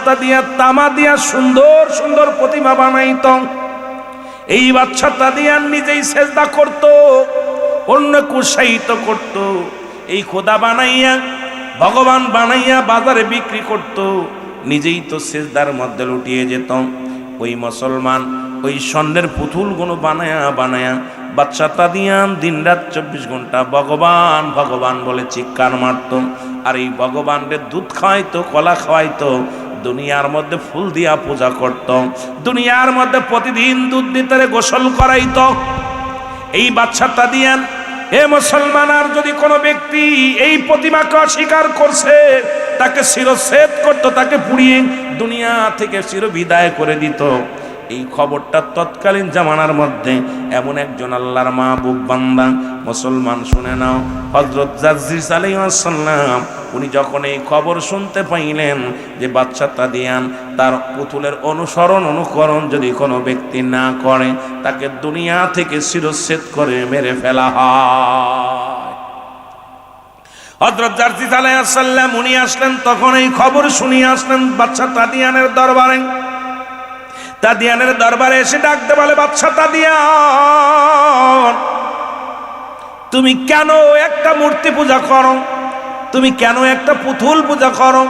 রাস্তা দিয়া তামা দিয়া সুন্দর সুন্দর প্রতিমা বানাইতো। এই বাচ্চা তাদিয়ান নিজেই সেজদা করত, অন্যকে উৎসাহিত করত। এই খোদা বানাইয়া ভগবান বানাইয়া বাজারে বিক্রি করত, নিজেই তো সেজদার মধ্যে লুটিয়ে যেত। ওই মুসলমান ওই স্বর্ণের পুতুলগুলো বানায়া বানায়া বাচ্চা তাদিয়ান দিন রাত 24 ঘন্টা ভগবান ভগবান বলে চিৎকার মারত। আর এই ভগবানের দুধ খাওয়াইতো, কলা খাওয়াইতো, দুনিয়ার মধ্যে ফুল দিয়া পূজা করত, দুনিয়ার মধ্যে প্রতিদিন দুধ দিতে গোসল করাইত এই বাচ্চা তাদিয়ান। এ মুসলমান, আর যদি কোনো ব্যক্তি এই প্রতিমাকে অস্বীকার করছে তাকে শিরচ্ছেদ করত, তাকে পুড়িয়ে দুনিয়া থেকে চিরবিদায় করে দিত। এই খবরটা তৎকালীন জামানার মধ্যে এমন একজন আল্লাহর মাহবুব বান্দা মুসলমান, শুনে নাও, হযরত জারজিস আলাইহিস সালাম, উনি যখন এই খবর শুনতে পাইলেন যে বাচ্চা তাদিয়ান তার পুতুলের অনুকরণ যদি কোনো ব্যক্তি না করে তাকে দুনিয়া থেকে শিরচ্ছেদ করে মেরে ফেলা হয়। হযরত জারজিস আলাইহিস সালাম উনি আসলেন, তখন এই খবর শুনিয়ে আসলেন বাচ্চা তাদিয়ানের দরবারে। তাদিয়ানের দরবারে এসে ডাকতে বলে, বাচ্চা তাদিয়ান, তুমি কেন একটা মূর্তি পূজা করো? তুমি কেন একটা পুতুল পূজা করো?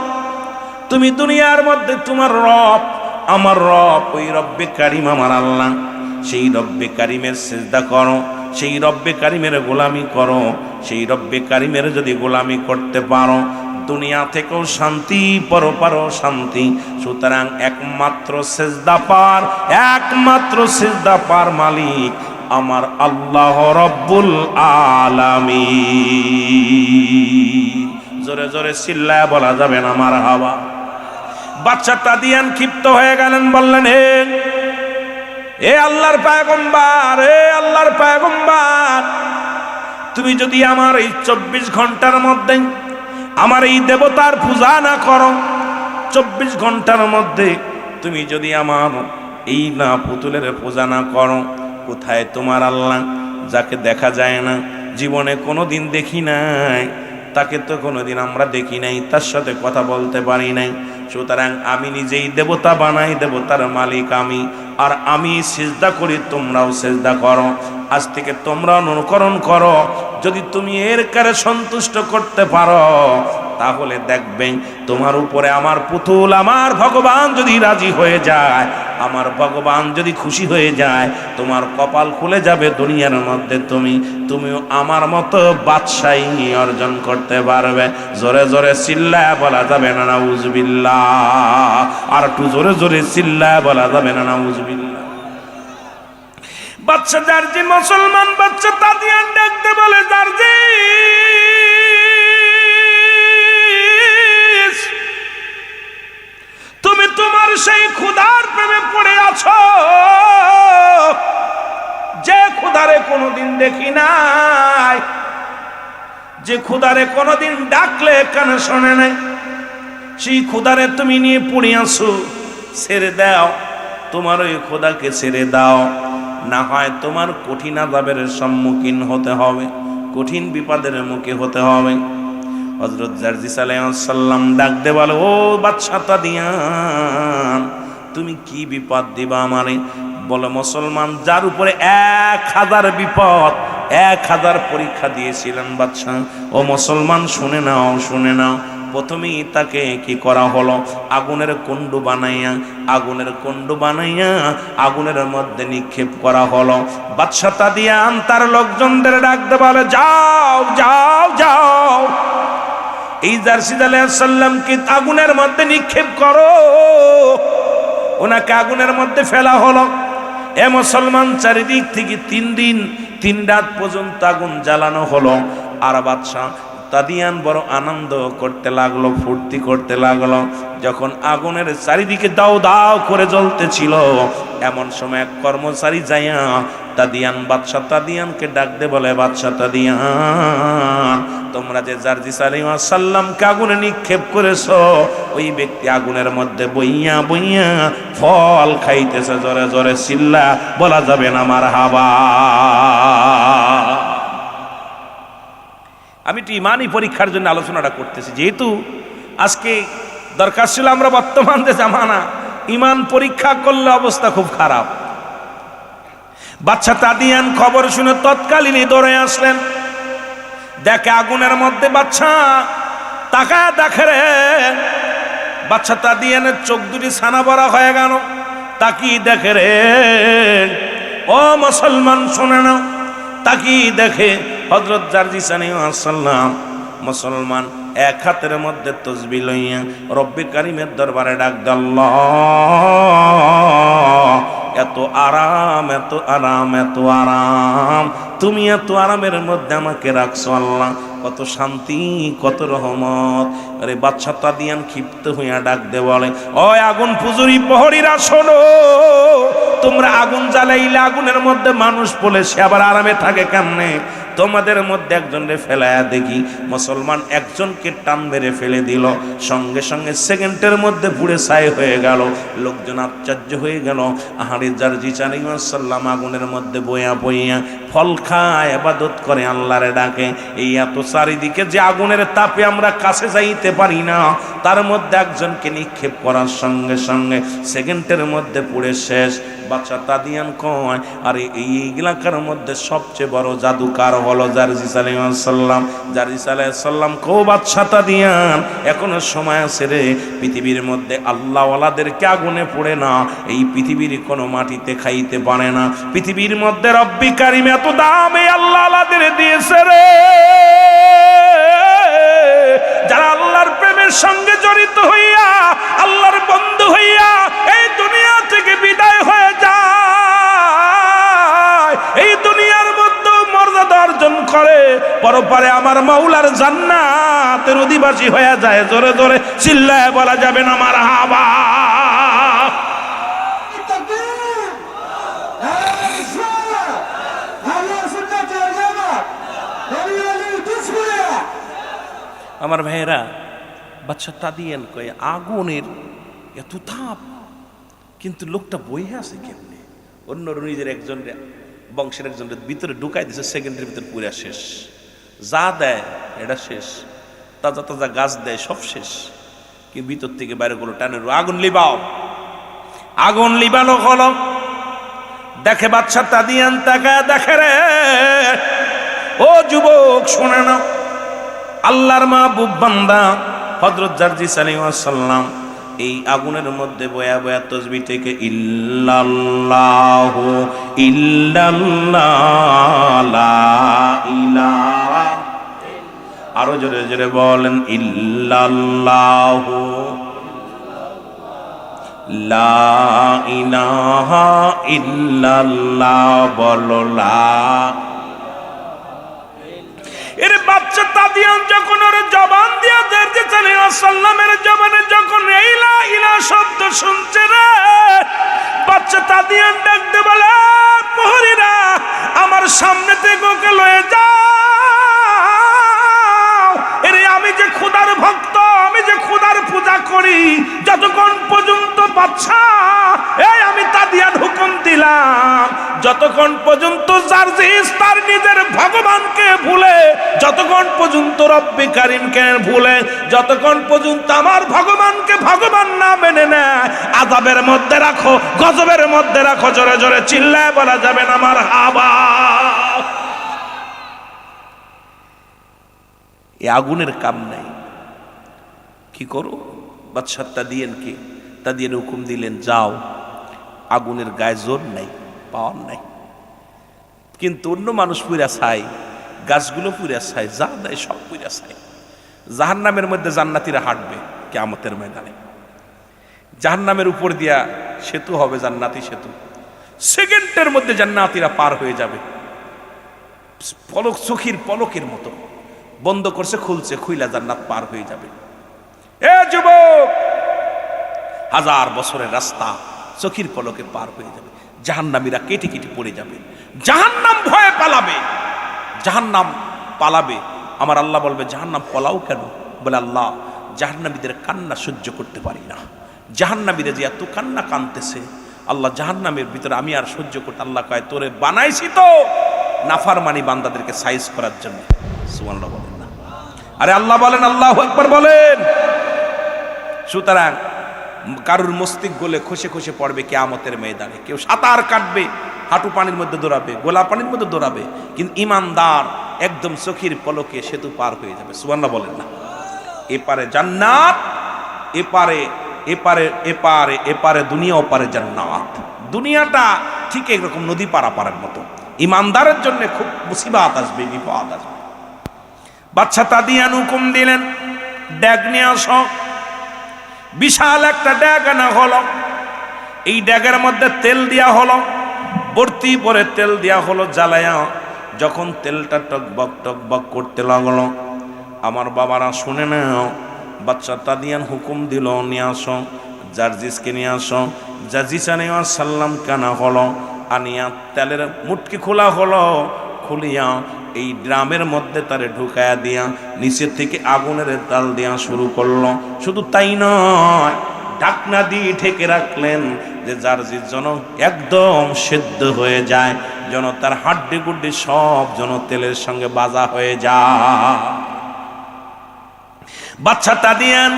তুমি দুনিয়ার মধ্যে তোমার রব, আমার রব, ওই রব্বে কারিম আমার আল্লাহ, সেই রব্বে কারিমের সিজদা করো, সেই রব্বে কারিমের গোলামি করো। সেই রব্বে কারিমের যদি গোলামি করতে পারো দুনিয়া থেকেও শান্তি, পরপারও শান্তি। সুতরাং একমাত্র সিজদা পার মালিক আমার আল্লাহ রব্বুল আলামিন। জোরে জোরে চিল্লায়া বলা যাবে না মারহাবা। বাচ্চা তাদিয়ান ক্ষিপ্ত হয়ে গেলেন, বললেন, এ আল্লাহর পয়গম্বর, এ আল্লাহর পয়গম্বর, তুমি যদি আমার এই 24 ঘন্টার মধ্যে আমার এই দেবতার পূজা না করো, 24 ঘন্টার মধ্যে তুমি যদি আমার এই না পুতুলের পূজা না করো, কোথায় তোমার আল্লাহ যাকে দেখা যায় না, জীবনে কোনোদিন দেখি নাই, তাকে তো কোনোদিন আমরা দেখি নাই, তার সাথে কথা বলতে পারি নাই। সুতরাং আমি নিজেই দেবতা বানাই, দেবতার মালিক আমি, আর আমি সিজদা করি, তোমরাও সিজদা করো। আজ থেকে তোমরা অনুকরণ করো। যদি তুমি এর কারে সন্তুষ্ট করতে পারো তাহলে দেখবেন তোমার উপরে আমার পুতুল, আমার ভগবান যদি রাজি হয়ে যায়, আমার ভগবান যদি খুশি হয়ে যায়, তোমার কপাল খুলে যাবে। দুনিয়ার মধ্যে তুমিও আমার মতো বাদশাহী অর্জন করতে পারবে। জোরে জোরে চিল্লায়া বলা যাবে না নাউজুবিল্লাহ। আর একটু জোরে জোরে চিল্লায়া বলা যাবে না নাউজুবিল্লাহ। বাচ্চা জারজি, মুসলমান বাচ্চা তাদিয়ান ডাকতে বলে, জারজিস, তুমি তোমার সেই খোদার প্রেমে পড়ে আছো যে খোদারে কোনোদিন দেখি নাই, যে খোদারে কোনোদিন ডাকলে কানে শোনে নাই, সেই খোদারে তুমি নিয়ে পড়ে আছো। ছেড়ে দাও, তোমার ওই খোদাকে ছেড়ে দাও, না হয় তোমার কঠিন আযাবের সম্মুখীন হতে হবে, কঠিন বিপদের মুখে হতে হবে। হযরত জারজিস আলাইহিস সালাম ডাক দে বলে, ও বাদশা তাদিয়ান, তুমি কি বিপদ দিবা আমারে? বলে, মুসলমান যার উপরে 1000 বিপদ, 1000 পরীক্ষা দিয়েছিলেন বাদশা, ও মুসলমান শুনে নাও, শুনে নাও। প্রথমেই তাকে কি করা হলো? আগুনের কুণ্ড বানাইয়া আগুনের মধ্যে নিক্ষেপ করা হলো। বাদশা তাদিয়ান তার লোকজনদের ডাকতে বলে, যাও যাও যাও, এই জারজিস আলাইহিস সালামকে আগুনের মধ্যে নিক্ষেপ করো। ওনাকে আগুনের মধ্যে ফেলা হলো। এ মুসলমান, চারিদিক থেকে 3 দিন 3 রাত পর্যন্ত আগুন জ্বালানো হলো। আর বাদশা তাদিয়ান বড় আনন্দ করতে লাগলো, ফুর্তি করতে লাগলো। যখন আগুনের চারিদিকে দাও দাও করে জ্বলতেছিল, এমন সময় এক কর্মচারী যাইয়া বাদশা তাদিয়ানকে ডাকতে বলে, বাদশা তাদিয়ান, তোমরা যে জারজিস আলাইহিস সালামকে আগুনে নিক্ষেপ করেছো, ওই ব্যক্তি আগুনের মধ্যে বইয়া বইয়া ফল খাইতেছে। জোরে জোরে চিল্লা বলা যাবে না মারহাবা। আমি একটু ইমানি পরীক্ষার জন্য আলোচনাটা করতেছি, যেহেতু আজকে দরকার ছিল আমরা বর্তমান যে জামানা, ইমান পরীক্ষা করলে অবস্থা খুব খারাপ। বাচ্চা তাদিয়ান খবর শুনে তৎকালীনই দৌড়ে আসলেন। দেখে আগুনের মধ্যে বাচ্চা, তাকায় দেখে রে বাচ্চা তাদিয়ানের চোখ দুটি ছানা ভরা হয়ে গেল। তাকিয়ে দেখে রে, ও মুসলমান শোনে না, তাকিয়ে দেখে হযরত জারজিস আলাইহিস সালাম মুসলমান এক হাতের মধ্যে তসবিহ লইয়া রব্বে কারিমের দরবারে ডাক দেয়, আল্লাহ এত আরাম, এত আরাম, এত আরাম, তুমি এত আরামের মধ্যে আমাকে রাখছো আল্লাহ, কত শান্তি, কত রহমত। আরে বাদশা তাদিয়ান ক্ষিপ্ত হইয়া ডাক দে বলে, ওই আগুন পুজুরি প্রহরীরা শোনো, তোমরা আগুন জ্বালাইলে আগুনের মধ্যে মানুষ পড়লে সে আবার আরামে থাকে কেমনে? তোমাদের মধ্যে একজনকে ফেলায়া দেখি। মুসলমান একজনকে টান মেরে ফেলে দিল, সঙ্গে সঙ্গে সেকেন্ডের মধ্যে পুড়ে ছাই হয়ে গেল। লোকজন আশ্চর্য হয়ে গেল। আহারে জারজিস আলাইহিস সালাম আগুনের মধ্যে বইয়া বইয়া ফল খায়, ইবাদত করে, আল্লাহরে ডাকে। এই এত চারিদিকে যে আগুনের তাপে আমরা কাছে যাইতে পারি না, তার মধ্যে একজনকে নিক্ষেপ করার সঙ্গে সঙ্গে সেকেন্ডের মধ্যে পুড়ে শেষ। বাদশা তাদিয়ান কয়, আরে এই এলাকার মধ্যে সবচেয়ে বড় জাদুকার হলো জারজিস আলাইহিস সালাম। জারজিস আলাইহিস সালাম কো বাদশা তাদিয়ান, এখনো সময় আছে রে, পৃথিবীর মধ্যে আল্লাহওয়ালাদেরকে আগুনে পড়ে না, এই পৃথিবীর কোনো মাটিতে খাইতে পারে না। পৃথিবীর মধ্যে রব্বি কারিম এত দাম এই আল্লাহওয়ালাদের দিয়েছে রে, যারা আল্লাহর প্রেমের সঙ্গে জড়িত হইয়া, আল্লাহর বন্ধু হইয়া এই দুনিয়া থেকে বিদায় হয়ে যায়, এই দুনিয়ার মধ্যে মর্যাদা অর্জন করে, পরপারে আমার মাওলার জান্নাতের অধিবাসী হয়ে যায়। জোরে জোরে চিল্লায় বলা যাবে না মারহাবা। আমার ভাইয়েরা, বাদশা তাদিয়ান কয়ে আগুনের এত তাপ, কিন্তু লোকটা বইয়ে আছে কেমনে? অন্য নিজের একজন বংশের একজনের ভিতরে ঢুকাই দিছে, সেকেন্ডের ভিতরে পুরা শেষ। যা দেয় এটা শেষ, তাজা তাজা গাছ দেয় সব শেষ। কি ভিতর থেকে বাইরে গুলো টানের আগুন লিবাও, আগুন লিবানো হলো। দেখে বাদশা তাদিয়ান তাকায় দেখে রে, ও যুবক শোনে না, আল্লাহর মাহবুব বান্দা হযরত জারজিস আলাইহিস সালাম এই আগুনের মধ্যে বয়া বয়া তাসবিহ থেকে ইল্লাল্লাহু ইল্লাল্লাহ লা ইলাহা, আরো জোরে জোরে বলেন ইল্লাল্লাহু লা ইলাহা ইল্লাল্লাহ, বলো লা। এর বাচ্চা তাদিয়ান যখন ওর জবান দিয়া জারজিস আলাইহিস সালামের জবানে যখন এই লা ইলাহা শব্দ শুনছে রে, বাচ্চা তাদিয়ান ডাকতে বলে, প্রহরীরা আমার সামনে থেকে ওকে লয়ে যাও। এরে আমি যে খোদার ভক্ত, আমি যে খোদার পূজা করি, যতক্ষণ পর্যন্ত বাচ্চা এই আমি তাদিয়ান হুকুম দিলাম, যতক্ষণ পর্যন্ত জারজিস তার নিজের ভগবানকে ভুলে, যতক্ষণ পর্যন্ত রব্বে কারিমকে ভুলে, যতক্ষণ পর্যন্ত আমার ভগবানকে ভগবান না মেনে নেয়, আযাবের মধ্যে রাখো, গজবের মধ্যে রাখো। জোরে জোরে চিল্লায় বলা যাবে না মারহাবা। এই আগুনের কাম নাই, কি করো? বাদশা তাদিয়ান হুকুম দিলেন, যাও। আগুনের গায়ে জোর নাই, পাওয়ার নাই, কিন্তু অন্য মানুষ পুরা ছাই, গাছগুলো পুরা ছাই, যা দেয় সব পুরা ছাই। জাহান্নামের মধ্যে জান্নাতীরা হাঁটবে কিয়ামতের ময়দানে, জাহান্নামের উপর দিয়া সেতু হবে, জান্নাতি সেতু। সেকেন্ডের মধ্যে জান্নাতীরা পার হয়ে যাবে, পলক, চোখের পলকের মতো বন্ধ করছে, খুলছে, খুইলা জান্নাত পার হয়ে যাবে। এ যুবক, 1000 বছরের রাস্তা চোখের পলকে পার হয়ে যাবে। জাহান্নামীরা কেটে কেটে পড়ে যাবে, জাহান্নাম ভয়ে পালাবে, জাহান্নাম পালাবে। আমার আল্লাহ বলবে, জাহান্নাম পালাও কেন? বলে, আল্লাহ জাহান্নামীদের কান্না সহ্য করতে পারি না, জাহান্নামীরা যে এত কান্না কাঁদতেছে, আল্লাহ জাহান্নামের ভিতরে আমি আর সহ্য করতে। আল্লাহ কয়, তোরে বানাইছি তো নাফরমানি বান্দাদেরকে সাইজ করার জন্য। সুবহানাল্লাহ বলেন না? আরে আল্লাহ বলেন, আল্লাহু আকবার বলেন। সুতরাং কারুর মস্তিষ্ক গলে খসে খসে পড়বে কিয়ামতের ময়দানে। কেউ সাঁতার কাটবে, হাঁটু পানির মধ্যে দৌড়াবে, গোলা পানির মধ্যে দৌড়াবে, কিন্তু ইমানদার একদম চোখের পলকে সেতু পার হয়ে যাবে। সুবহানাল্লাহ বলেন না? এপারে জান্নাত, এপারে এপারে এপারে এপারে দুনিয়া, ওপারে জান্নাত। দুনিয়াটা ঠিক একরকম নদী পারাপারের মতো, ইমানদারের জন্য খুব মুসিবত আসবে, বিপদ আসবে। বাদশা তাদিয়ান হুকুম দিলেন, ড্যাগ নিয়ে আসো। বিশাল একটা ড্যাগ আনা হলো। এই ড্যাগের মধ্যে তেল দেওয়া হলো, ভর্তি করে তেল দেওয়া হলো জ্বালায়া। যখন তেলটা টকবক টকবক করতে লাগলো, আমার বাবারা শুনে নাও, বাদশা তাদিয়ান হুকুম দিল, নিয়ে আসো, জার্জিসকে নিয়ে আসো। জার্জিস আলাইহিস সালাম কানা হলো, আনিয়া তেলের মুটকি খোলা হলো। খুলিয়া এই ড্রামের মধ্যে তারে ঢুকায়া দিয়া নিচের থেকে আগুনের তাল দেওয়া শুরু করলো। শুধু তাই নয়, ঢাকনা দিয়ে ঢেকে রাখলেন যে জার্জিস যেন একদম সেদ্ধ হয়ে যায়, যেন তার হাড্ডি গুড্ডি সব যেন তেলের সঙ্গে বাজা হয়ে যায়। বাদশা তাদিয়ান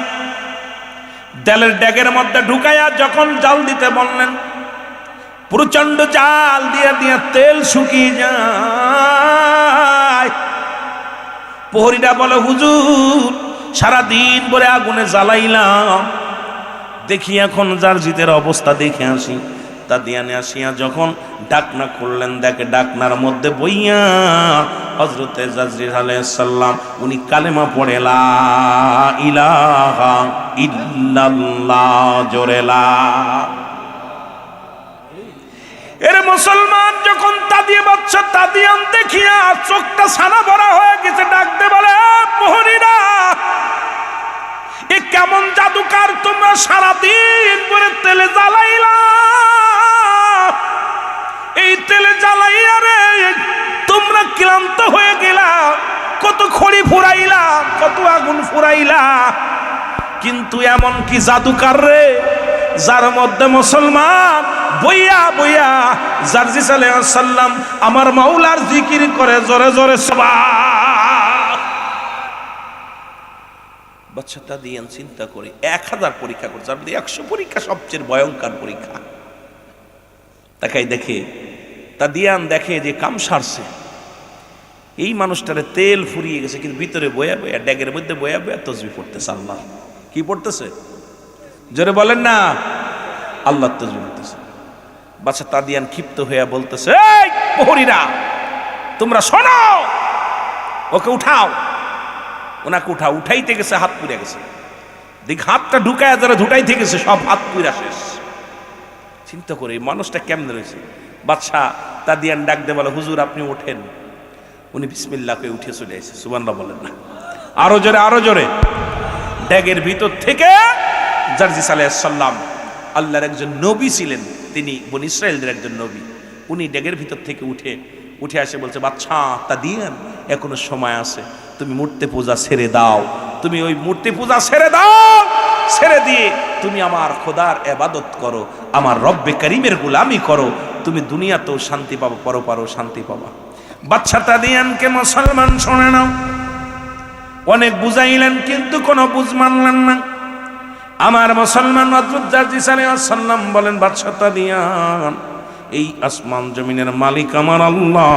তেলের ড্যাগের মধ্যে ঢুকায়া যখন জাল দিতে বললেন, প্রচন্ড জাল দিয়া দিয়া তেল শুকিয়ে যায়। প্রহরীরা বলে, হুজুর সারাদিন ভরে আগুনে জ্বালাইলাম, দেখি এখন জার্জিসের অবস্থা দেখে আসি। তাদিয়ানে আসিয়া যখন ডাকনা খুললেন, দেখে ডাকনার মধ্যে বইয়া হযরতে জার্জিস আলাইহিস সালাম উনি কালেমা পড়ে, লা ইলাহা ইল্লাল্লাহ, জোরে লা। এর মুসলমান যখন বাদশা তাদিয়ান দেখিয়া চোখটা ছানা ভরা হয়ে গেছে, ডাকতে বলে, প্রহরীরা এ কেমন জাদুকার, তোমরা সারাদিন পরে তেলে জ্বালাইলা, এই তেলে জ্বালাইয়া রে তোমরা ক্লান্ত হয়ে গেলা, কত খড়ি ফুরাইলা, কত আগুন ফুরাইলা, কিন্তু এমন কি জাদুকার রে যার মধ্যে মুসলমান বইয়া বইয়া জার্জিস আলাইহিস সালাম আমার মাওলার জিকির করে জোরে জোরে সুবহান। বাদশা তাদিয়ান চিন্তা করে 1000 পরীক্ষা করছে, আপনি 100 পরীক্ষা সবচেয়ে ভয়ঙ্কর পরীক্ষা। তাকাই দেখে তাদিয়ান দেখে যে কাম সারছে, এই মানুষটারে তেল ফুরিয়ে গেছে, কিন্তু ভিতরে বয়া বয়া ড্যাগের মধ্যে বয়া বয়া তসবিহ পড়তেছে। আল্লাহ কি পড়তেছে? জোরে বলেন না, আল্লাহ তসবিহ পড়তেছে। বাদশা তাদিয়ান ক্ষিপ্ত হইয়া বলতেছে, এই প্রহরীরা তোমরা শোনো, ওকে উঠাও। ওনাকে উঠাও। উঠাইতে গেছে, হাত পুড়ে গেছে। দেখ হাতটা ঢুকায় যারা ঢুকাইতে গেছে সব হাত পুড়া শেষ। চিন্তা করে এই মানুষটা কেমনে রয়েছে। বাদশা তাদিয়ান ডাক দিয়ে বলে, হুজুর আপনি ওঠেন। উনি বিসমিল্লাহ করে উঠে চলে আসে। সুবহানাল্লাহ বলেন না? আরো জোরে, আরো জোরে। ড্যাগের ভিতর থেকে জার্জিস আলাইহিস সালাম আল্লাহর একজন নবী ছিলেন, তিনি বনী ইসরায়েলদের একজন নবী। উনি ড্যাগের ভিতর থেকে উঠে আসে বলছে, বাদশা তাদিয়ান এখনো সময় আছে, তুমি মূর্তি পূজা ছেড়ে দাও, তুমি ওই মূর্তি পূজা ছেড়ে দাও, ছেড়ে দিয়ে তুমি আমার খোদার ইবাদত করো, আমার রব্বে করিমের গোলামি করো, তুমি দুনিয়াতেও শান্তি পাবো, পরপারেও শান্তি পাবা। বাদশা তাদিয়ানকে মুসলমান শোনে নাও, অনেক বুঝাইলেন কিন্তু কোনো বুঝ মানলেন না। আমার মুসলমান হযরত জার্জিস আলাইহিস সালাম বলেন, বাদশা তাদিয়ান এই আসমান জমিনের মালিক আমার আল্লাহ,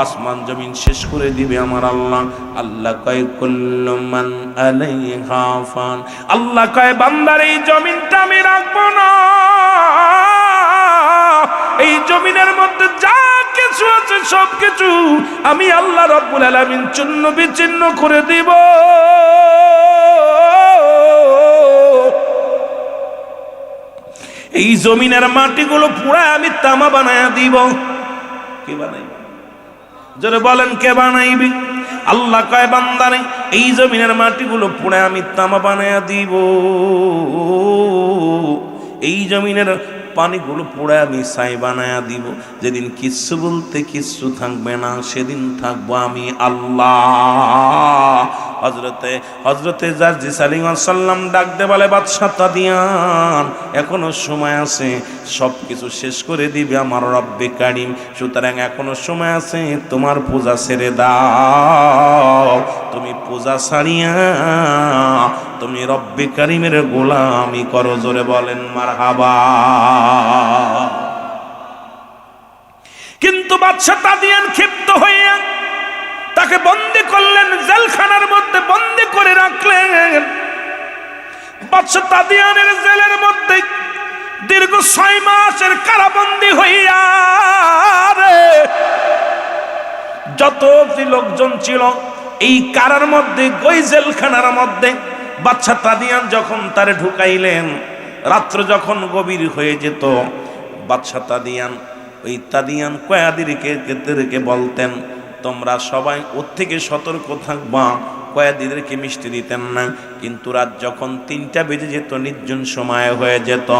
আসমান জমিন শেষ করে দিবে আমার আল্লাহ। আল্লাহ কয় কুল্লু মান আলাইহা ফান, আল্লাহ কয় বান্দার এই জমিনটা আমি রাখবো না, এই জমিনের মধ্যে যা কিছু আছে সব কিছু আমি আল্লাহ রাব্বুল আলামিন চূর্ণ বিচ্ছিন্ন করে দিব। এই জমিনের মাটিগুলো পুরা আমি তামা বানায়া দিব। কে বানাইবে? জোরে বলেন, কে বানাইবে? আল্লাহ কয় বান্দারে এই জমিনের মাটিগুলো পুরা আমি তামা বানায়া দিব, এই জমিনের পানিগুলো পুরা আমি ছাই বানায়া দিব। যেদিন কিচ্ছু বলতে কিচ্ছু থাকবে না, সেদিন থাকবো আমি আল্লাহ। হযরতে জারজিস আলাইহিস সালাম ডাক দে বলে, বাদশা তাদিয়ান এখনো সময় আছে, সব কিছু শেষ করে দিবে আমার রব্বে কারীম, সুতরাং এখনো সময় আছে, তোমার পূজা ছেড়ে দাও, তুমি পূজা ছাড়িয়া তুমি রব্বে কারীমের গোলামি করো। জোরে বলেন মারহাবা। কিন্তু বাদশা তাদিয়ান ক্ষিপ্ত হইয়া তাকে বন্দী করলেন, জেলখানার মধ্যে বন্দী করে রাখলেন। বাদশা তাদিয়ানের জেলের মধ্যে দীর্ঘ 6 মাসের কারাবন্দী হইয়া যত লোকজন ছিল এই কারার মধ্যে, ওই জেলখানার মধ্যে বাদশা তাদিয়ান যখন তারে ঢুকাইলেন, রাত্র যখন গভীর হয়ে যেত, বাদশা তাদিয়ান ওই তাদিয়ান কয়েদিদেরকে বলতেন, তোমরা সবাই ওর থেকে সতর্ক থাকবা। কয়েদিদেরকে মিষ্টি দিতেন না, কিন্তু রাত যখন 3টা বেজে যেত, নির্জন সময় হয়ে যেত,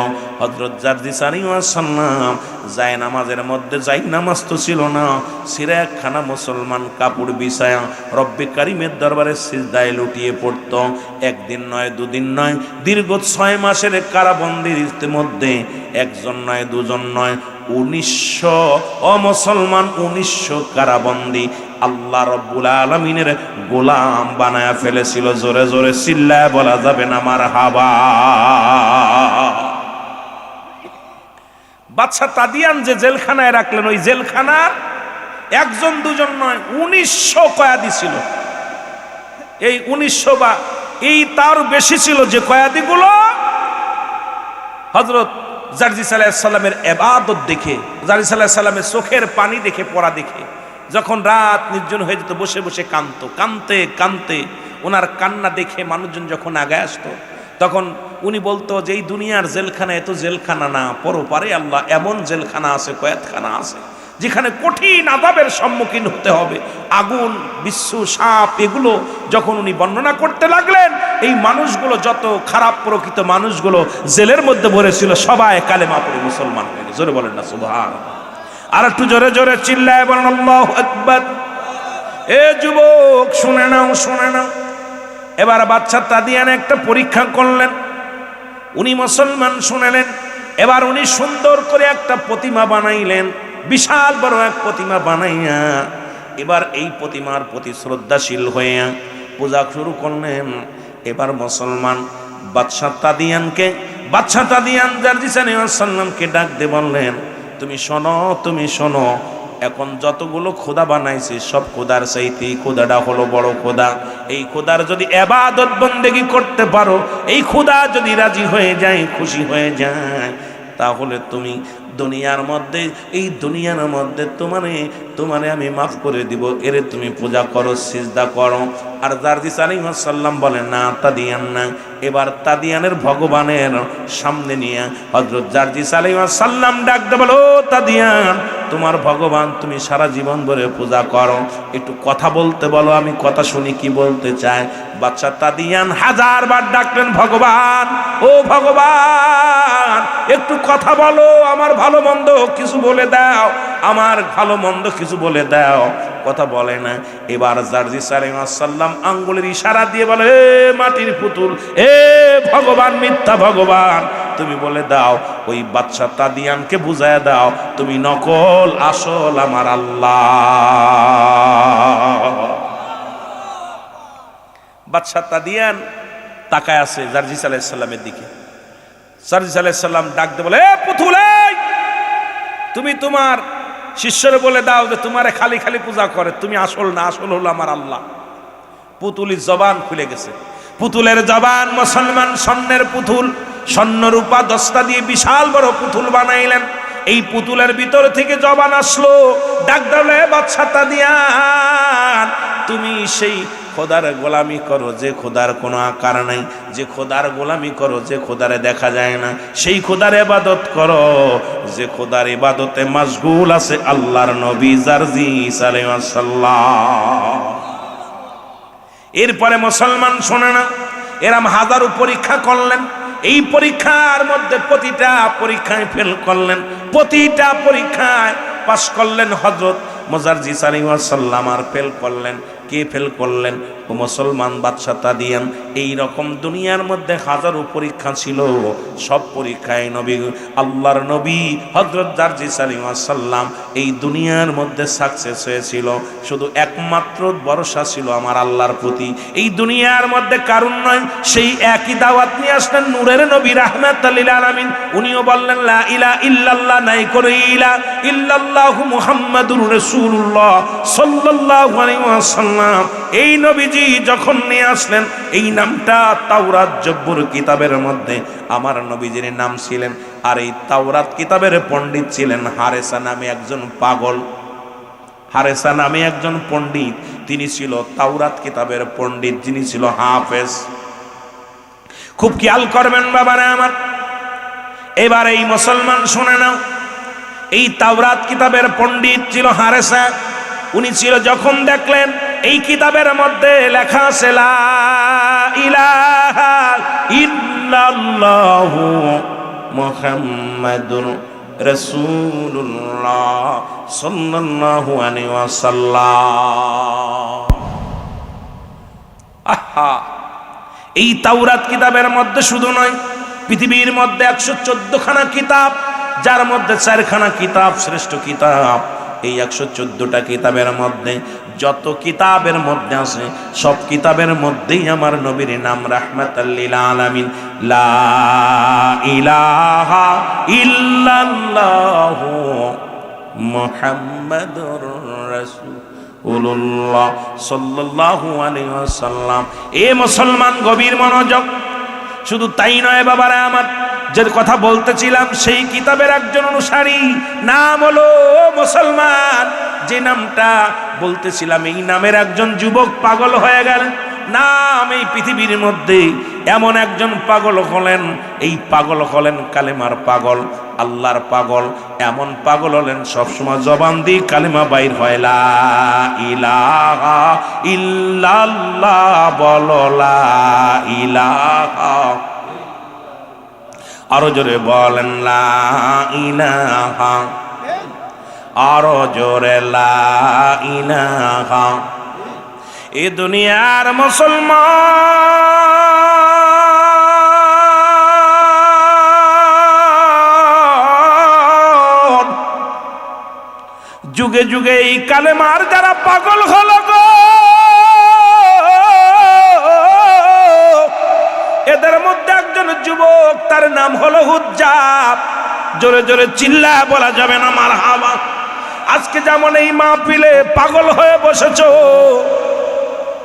হযরত জারজিস আলাইহিস সালাম জায়নামাজের মধ্যে, জায়নামাজ তো ছিল না, সিরা একখানা মুসলমান কাপড় বিছায়া রব্বে কারীমের দরবারে সিজদায় লুটিয়ে পড়ত। একদিন নয়, দুদিন নয়, দীর্ঘ 6 মাসের কারাবন্দির মধ্যে একজন নয়, দুজন নয়, 1900 মুসলমান, 1900 কারাবন্দী আল্লাহ রব্বুল আলামিনের গোলাম বানায়া ফেলেছিল। জোরে জোরে চিল্লায় বলা যাবে না মারহাবা। বাদশা তাদিয়ান যে জেলখানায় রাখলেন, ওই জেলখানার একজন দুজন নয়, 1900 কয়েদি ছিল। এই 1900 বা এই তার বেশি ছিল, যে কয়েদিগুলো হযরত জারজিস আলাইহিস সালামের ইবাদত দেখে, জারজিস আলাইহিস সালামের চোখের পানি দেখে, পড়া দেখে, যখন রাত নির্জন হয়ে যেত, বসে বসে কানতে কানতে ওনার কান্না দেখে মানুষজন যখন আগে আসতো, তখন উনি বলতো যে এই দুনিয়ার জেলখানা এত জেলখানা না, পরপারে আল্লাহ এমন জেলখানা আছে, কয়েদখানা আছে, যেখানে কঠিন আযাবের সম্মুখীন হতে হবে, আগুন, বিচ্ছু, সাপ, এগুলো যখন উনি বর্ণনা করতে লাগলেন, এই মানুষগুলো, যত খারাপ প্রকৃত মানুষগুলো জেলের মধ্যে ভরেছিল, সবাই কালেমা পড়ে মুসলমান হয়ে গেছে। জোরে বলেন না সুবহানাল্লাহ। আর একটু জোরে জোরে চিল্লায় বলেন আল্লাহু আকবার। এ যুবক শুনে নাও, শুনে নাও। এবার বাদশা তাদিয়ান একটা পরীক্ষা করলেন, উনি মুসলমান শুনেলেন। এবার উনি সুন্দর করে একটা প্রতিমা বানাইলেন, বিশাল বড় এক প্রতিমা বানাইয়া এবার এই প্রতিমার প্রতি শ্রদ্ধাশীল হইয়া পূজা শুরু করলেন। এবার মুসলমান বাদশা তাদিয়ান জারজিস আলাইহিস সালামকে ডাক দিয়ে বললেন, তুমি শোনো, তুমি শোনো, এখন যতগুলো খোদা বানাইছি সব খোদার চাইতে এই খোদাটা হলো বড় খোদা। এই খোদার যদি ইবাদত বন্দেগী করতে পারো, এই খোদা যদি রাজি হয়ে যায়, খুশি হয়ে যায়, তাহলে তুমি দুনিয়ার মধ্যে, এই দুনিয়ার মধ্যে তোমারে আমি মাফ করে দিব, এরে তুমি পূজা করো, সিজদা করো। আর জারজিস আলাইহিস সালাম বলেন, না, তাদিয়ান না। এবার তাদিয়ানের ভগবানের সামনে নিয়ে হযরত জারজিস আলাইহিস সালাম ডাক দিয়ে বলো, তাদিয়ান, তোমার ভগবান তুমি সারা জীবন ধরে পূজা করো, একটু কথা বলতে বলো, আমি কথা শুনি কি বলতে চায়। বাদশা তাদিয়ান 1000 বার ডাকলেন, ভগবান, ও ভগবান, একটু কথা বলো, আমার ভালো মন্দ কিছু বলে দাও, আমার ভালো মন্দ কিছু বলে দাও। কথা বলে না। এবার জারজিস আলাইহিস সালাম আঙ্গুলের ইশারা দিয়ে বলে, এ মাটির পুতুল, এ ভগবান, মিথ্যা ভগবান, তুমি বলে দাও, ওই বাদশা তাদিয়ানকে বুঝায় দাও, তুমি নকল, আসল আমার আল্লাহ। বাদশা তাদিয়ান তাকায় আছে জারজিস আলাইহিস সালামের দিকে। জারজিস আলাইহিস সালাম ডাক দিয়ে বলে, এ পুতুল, তুমি তোমার শিষ্যরে বলে দাও যে তোমারে খালি খালি পূজা করে, তুমি আসল না, আসল হলো আমার আল্লাহ। পুতুলের জবান খুলে গেছে। পুতুলের জবান, মুসলমান স্বর্ণের পুতুল, স্বর্ণ রূপা দস্তা দিয়ে বিশাল বড় পুতুল বানাইলেন। এই পুতুলের ভিতর থেকে জবান আসলো, ডাক দিলে, বাদশা তাদিয়ান, তুমি সেই খোদার গোলামি করো যে খোদার কোনো আকার নাই, যে খোদার গোলামি করো যে খোদারে দেখা যায় না, সেই খোদার ইবাদত করো যে খোদার ইবাদতে মশগুল আছে আল্লাহর নবী জারজিস আলাইহিস সালাম। এরপরে মুসলমান শোনে না, এরম হাজারো পরীক্ষা করলেন। এই পরীক্ষার মধ্যে প্রতিটা পরীক্ষায় ফেল করলেন, প্রতিটা পরীক্ষায় পাশ করলেন হযরত জারজিস আলাইহিস সালাম, আর ফেল করলেন। কে ফেল করলেন? ও মুসলমান বাদশা তাদিয়ান, এই রকম দুনিয়ার মধ্যে হাজারো পরীক্ষা ছিল, সব পরীক্ষায় নবী আল্লাহর নবী হযরত জারজিস আলাইহিস সালাম এই দুনিয়ার মধ্যে সাকসেস হয়েছিল। শুধু একমাত্র ভরসা ছিল আমার আল্লাহর প্রতি। এই দুনিয়ার মধ্যে কারণ নয়, সেই একই দাওয়াত নিয়ে আসলেন নূরের নবী রাহমাতুল লিল আলামিন। উনিও বললেন লা ইলাহা ইল্লাল্লাহ, নাই করে ইলা ইল্লাল্লাহু মুহাম্মাদুর রাসূলুল্লাহ সাল্লাল্লাহু আলাইহি ওয়াসাল্লাম। এই নবীজি যখন নিয়ে আসলেন এই নামটা, তাওরাত জব্বুর কিতাবের মধ্যে আমার নবীজির নাম ছিলেন। আর এই তাওরাত কিতাবের পণ্ডিত ছিলেন হারেসা নামে একজন পাগল। হারেসা নামে একজন পণ্ডিত, তিনি ছিল তাওরাত কিতাবের পণ্ডিত, যিনি ছিল হাফেজ। খুব খেয়াল করবেন বাবারা আমার, এবার এই মুসলমান শুনে নাও, এই তাওরাত কিতাবের পণ্ডিত ছিল হারেসা। উনি ছিল যখন দেখলেন এই কিতাবের মধ্যে লেখা আছে লা ইলাহা ইল্লাল্লাহু মুহাম্মাদুর রাসূলুল্লাহ সাল্লাল্লাহু আলাইহি ওয়াসাল্লাম। আহা, এই তাওরাত কিতাবের মধ্যে শুধু নয়, পৃথিবীর মধ্যে 114 খানা কিতাব, যার মধ্যে 4 খানা কিতাব শ্রেষ্ঠ কিতাব। এই 114টা কিতাবের মধ্যে যত কিতাবের মধ্যে আছে, সব কিতাবের মধ্যেই আমার নবীর নাম রাহমাতাল লিল আলামিন। লা ইলাহা ইল্লাল্লাহু মুহাম্মাদুর রাসূলুল্লাহ সাল্লাল্লাহু আলাইহি ওয়াসাল্লাম। এ মুসলমান গভীর মনোযোগ। শুধু তাই নয় বাবারা আমার, যে কথা বলতেছিলাম সেই কিতাবের একজন অনুসারী, নাম হলো মুসলমান, যে নামটা বলতেছিলাম এই নামের একজন যুবক পাগল হয়ে গেলেন। নাম এই পৃথিবীর মধ্যে এমন একজন পাগল হলেন, এই পাগল হলেন কালেমার পাগল, আল্লাহর পাগল। এমন পাগল হলেন সবসময় জবান দিয়ে কালেমা বাইর হয়, লা ইলাহা ইল্লাল্লাহ, বলো লা ইলাহা। আরো জোরে বলেন লা ইলাহা, আরো জোরে লা ইলাহা। এ দুনিয়ার মুসলমান যুগে যুগে এই কালেমার যারা পাগল হলো গো, এদের মধ্যে একজন যুবক, তার নাম হলো হুজ্জাব। জোরে জোরে চিল্লা বলা যাবে না মারহাবা। আজকে যেমন এই মাহফিলে পাগল হয়ে বসেছো,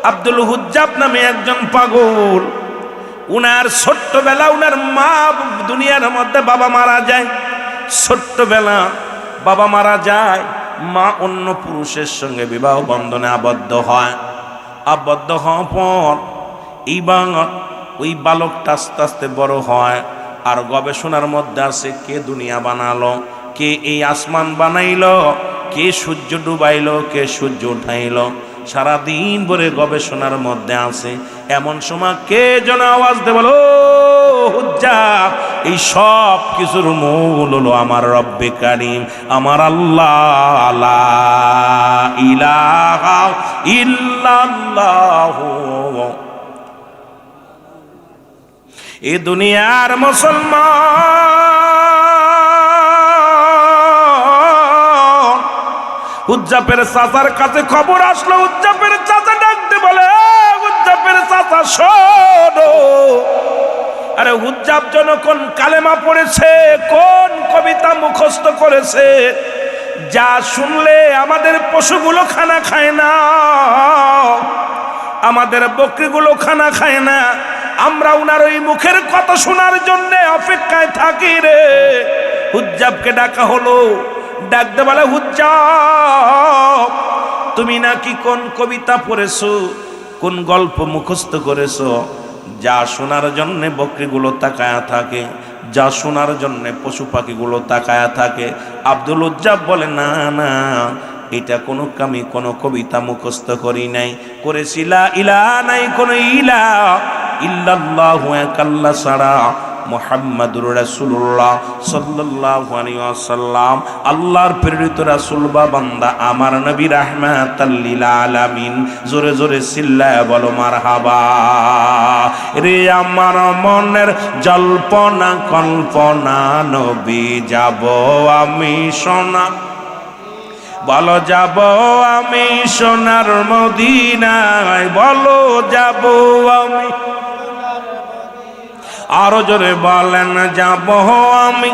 আব্দুল হুজ্জাব নামে একজন পাগল। উনার ছোট্টবেলা উনার মা দুনিয়ার মধ্যে বাবা মারা যায়, ছোট্টবেলা বাবা মারা যায়, মা অন্য পুরুষের সঙ্গে বিবাহ বন্ধনে আবদ্ধ হয়। আবদ্ধ হওয়ার পর এইবার ওই বালকটা আস্তে আস্তে বড় হয়, আর গবেষণার মধ্যে আছে কে দুনিয়া বানালো, কে এই আসমান বানাইলো, কে সূর্য ডুবাইলো, কে সূর্য উঠাইলো, সারাদিন ভরে গবেষণার মধ্যে আছে। এমন সময় কে যেন আওয়াজ দে, বলো হুজ্জাব, এই সব কিছুর মূল হলো আমার রব্বে কারীম, আমার আল্লাহ। লা ইলাহা ইল্লাল্লাহু। এ দুনিয়ার মুসলমান হুজ্জাবের চাচার কাছে খবর আসলো। হুজ্জাবের চাচা ডাকতে বলে, হুজ্জাবের চাচা শোনো, আরে হুজ্জাব যখন কালেমা পড়েছে, কোন কবিতা মুখস্থ করেছে, যা শুনলে আমাদের পশুগুলো খানা খায় না, আমাদের বকরিগুলো খানা খায় না, আমরা উনার ওই মুখের কথা শোনার জন্য অপেক্ষায় থাকি রে। হুজ্জাবকে ডাকা হলো, ডাকতে বলে, হুজ্জাব তুমি নাকি কোন কবিতা পড়েছো, কোন গল্প মুখস্থ করেছো, যা শোনার জন্য বকরিগুলো তাকায়া থাকে, যা শোনার জন্য পশু পাখিগুলো তাকায়া থাকে। আব্দুল হুজ্জাব বলে, না না, এটা কোনো কামি কোনো কবিতা মুখস্থ করি নাই, করেছি লা ইলাহা, নাই কোনো ইলা ইল্লাল্লাহু এক আল্লাহ ছাড়া মুহাম্মাদুর রাসূলুল্লাহ সাল্লাল্লাহু আলাইহি ওয়াসাল্লাম আল্লাহর প্রেরিত রাসূল বা বান্দা আমার নবী রাহমাতাল লিল আলামিন। জোরে জোরে চিল্লায়া বলো মারহাবা। রে আমার মনের জল্পনা কল্পনা নবী যাব আমি সোনা, বলো যাব আমি সোনার মদিনায়, বলো যাব আমি। আরো জোরে বলেন যাব আমি।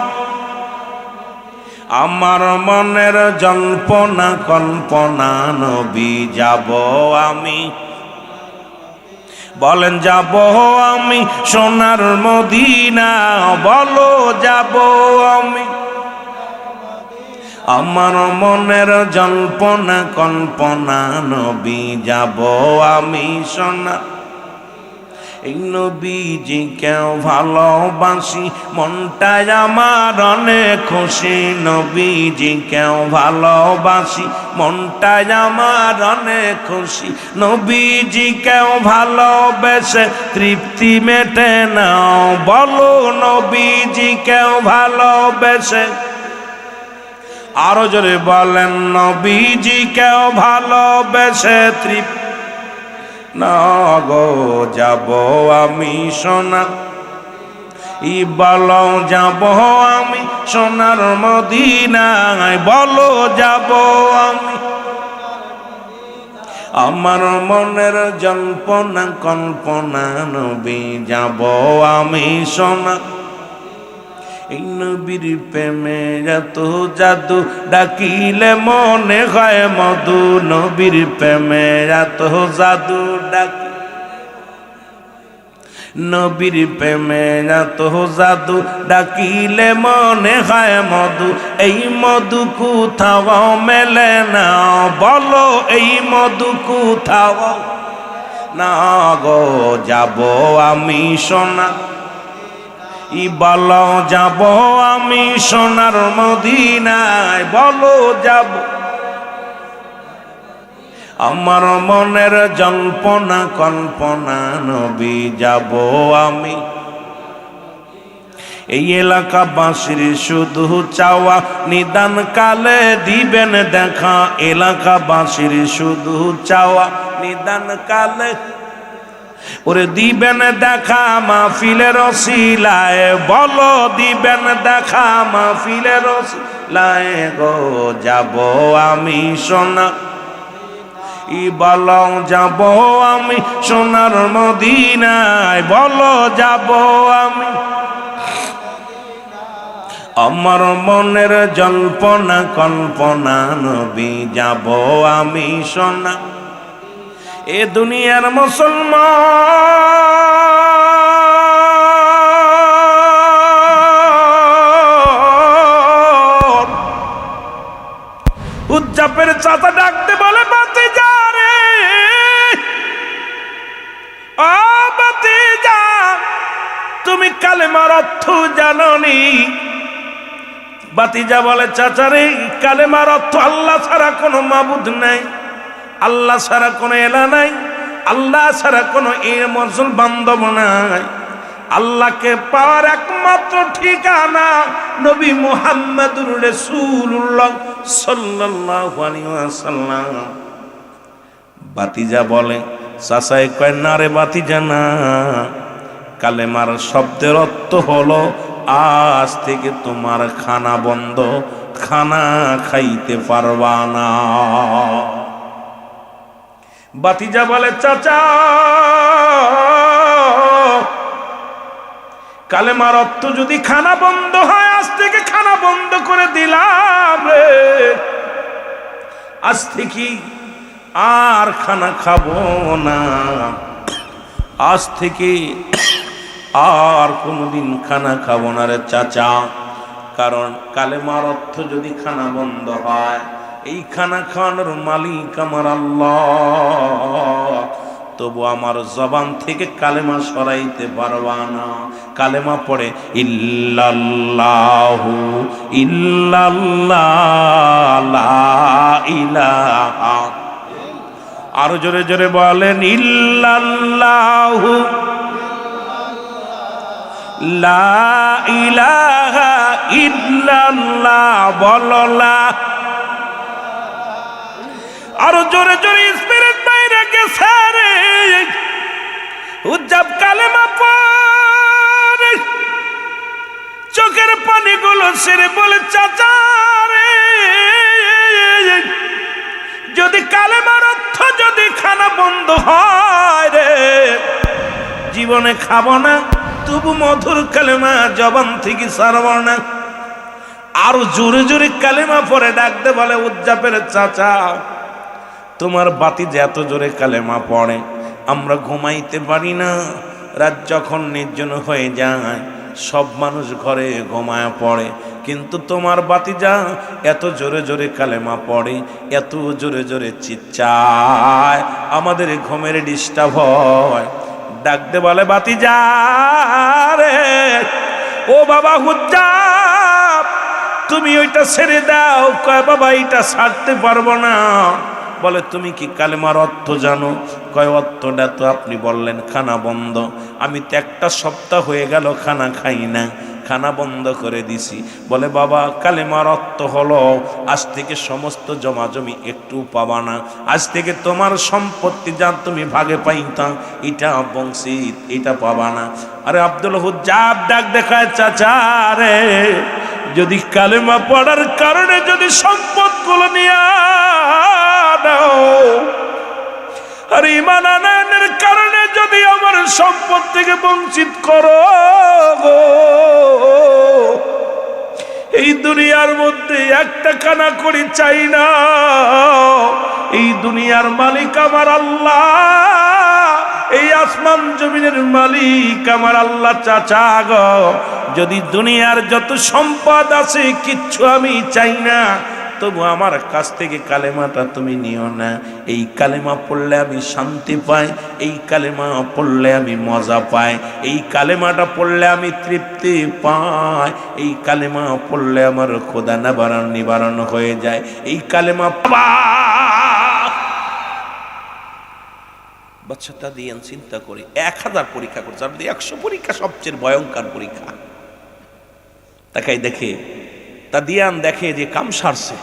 আমার মনের জল্পনা কল্পনা নবী যাব আমি, বলেন যাব আমি সোনার মদিনা, বলো যাব আমি। আমার মনের জল্পনা কল্পনা নবী যাব আমি সোনা। এই নবীজি কেউ ভালোবাসি মনটাই আমার অনেক খুশি, নবীজি কেউ ভালোবাসি মনটাই আমার অনেক খুশি। নবীজি কেউ ভালোবেসে তৃপ্তি মেটে নাও, বলো নবীজি কেউ ভালোবেসে। আরো জোরে বলেন নবীজি কেউ ভালোবেসে তৃপ্তি না গো যাব আমি সোনা, ই বলো যাব আমি সোনার মদিনায়, বলো যাব আমি। আমার মনের জল্পনা কল্পনা নবী যাব আমি সোনা। এই নবীর প্রেমে এত জাদু ডাকিলে মনে হয় মধু, নবীর প্রেমে এত জাদু ডাকি, নবীর প্রেমে এত জাদু ডাকিলে মনে হয় মধু। এই মধু কোথাও মেলে না, বলো এই মধু কোথাও না গো যাব আমি সোনা, ই বলো যাব আমি সোনার মদিনায়, বলো যাব। আমার মনের জল্পনা কল্পনা নবী যাব আমি। এই এলাকাবাসীর শুধু চাওয়া নিদান কালে দিবেন দেখা, এলাকাবাসীর শুধু চাওয়া নিদান কালে ওরে দিবেন দেখা মাহফিলের ওসিলায়, বলো দিবেন দেখা মাহফিলের ওসিলায় গো যাব আমি সোনা, ই বলো যাব আমি সোনার মদিনায়, বলো যাব আমি। আমার মনের জল্পনা কল্পনা নবী যাব আমি সোনা। এ দুনিয়ার মুসলমান উজ্জাপের চাচা ডাকতে বলে ভাতিজা রে, ও ভাতিজা তুমি কালেমার অর্থ জানোনি? ভাতিজা বলে চাচা রে কালেমার অর্থ আল্লাহ ছাড়া কোনো মাবুদ নাই, আল্লাহ ছাড়া কোনো এলা নাই, আল্লাহ ছাড়া কোনো মুসল বান্ধব নাই। আল্লাহকে পাওয়ার একমাত্র ঠিকানা নবী মুহাম্মদুর রাসূলুল্লাহ সাল্লাল্লাহু আলাইহি ওয়াসাল্লাম। ভাতিজা বলে চাচাই কয় না রে ভাতিজা না, কালেমার শব্দের অর্থ হলো আজ থেকে তোমার খানা বন্ধ, খানা খাইতে পারবা না। ভাতিজা বলে চাচা কালেমার অর্থ যদি খানা বন্ধ হয়, আজ থেকে খানা বন্ধ করে দিলাম রে, আজ থেকে আর খানা খাবো না, আজ থেকে আর কোনোদিন খানা খাবো না রে চাচা। কারণ কালেমার অর্থ যদি খানা বন্ধ হয়, এই খানা খাওয়ানোর মালিক আমার আল্লাহ, তবু আমার জবান থেকে কালেমা সরাইতে পারবা না। কালেমা পড়ে ইল্লাল্লাহু ইল্লাল্লাহ লা ইলাহা, আরো জোরে জোরে বলেন ইল্লাল্লাহু লা ইলাহা ইল্লাল্লাহ বলো লা। আরো জোরে জোরে স্পিরিট বাইরে গেছে রে। উজ্জাব কালেমা পড়ে চোখের পানিগুলো সেরে বলে চাচা রে, যদি কালেমার অর্থ যদি খানা বন্ধ হয় রে, জীবনে খাবো না, তবু মধুর কালেমা জবান থেকে ছাড়ব না। আরো জোরে জোরে কালেমা পরে ডাকতে বলে উজ্জাবের চাচা, তোমার বাতি যে এত জোরে কালেমা পড়ে আমরা ঘুমাইতে পারি না। রাত যখন নির্জন হয়ে যায় সব মানুষ ঘরে ঘুমায় পড়ে, কিন্তু তোমার বাতিজা এত জোরে জোরে কালেমা পড়ে, এত জোরে জোরে চিৎচায়, আমাদের ঘুমের ডিস্টার্ব হয়। ডাকতে বলে বাতিজা রে, ও বাবা হুজ্জাব তুমি ওইটা ছেড়ে দাও। কয় বাবা এইটা ছাড়তে পারবো না। বলে তুমি কি কালেমার অর্থ জানো? কয় অর্থটা তো আপনি বললেন খানা বন্ধ। আমি তো একটা সপ্তাহ হয়ে গেল খানা খাই না, খানা বন্ধ করে দিছি। বলে বাবা কালেমার অর্থ হলো আজ থেকে সমস্ত জমাজমি একটু পাবা না, আজ থেকে তোমার সম্পত্তি যা তুমি ভাগে পাইতাম এটা বংশিত, এটা পাবা না। আরে আব্দুল হুজ্জাব ডাক দেখায় চাচা রে, যদি কালেমা পড়ার কারণে যদি সম্পদগুলো নিয়ে দাও, আর ঈমান আনয়নের কারণে যদি আমার সম্পদ থেকে বঞ্চিত করো, এই দুনিয়ার মধ্যে একটা কানা করি চাই না। এই দুনিয়ার মালিক আমার আল্লাহ, এই আসমান জমিনের মালিক আমার আল্লাহ। চাচা গো, যদি দুনিয়ার যত সম্পদ আছে কিচ্ছু আমি চাই না, তবু আমার কাছ থেকে কালেমাটা তুমি নিও না। এই কালেমা পড়লে আমি শান্তি পাই, এই কালেমা পড়লে আমি মজা পাই, এই কালেমাটা পড়লে আমি তৃপ্তি পাই, এই কালেমা পড়লে আমার খোদা নিবারণ হয়ে যায়। এই কালেমা বাচ্চাটা দিয়ে চিন্তা করি 1000 পরীক্ষা করছে, আপনি 100 পরীক্ষা সবচেয়ে ভয়ঙ্কর পরীক্ষা। তাকাই দেখে তা দিয়ান দেখে যে কাম সারছে,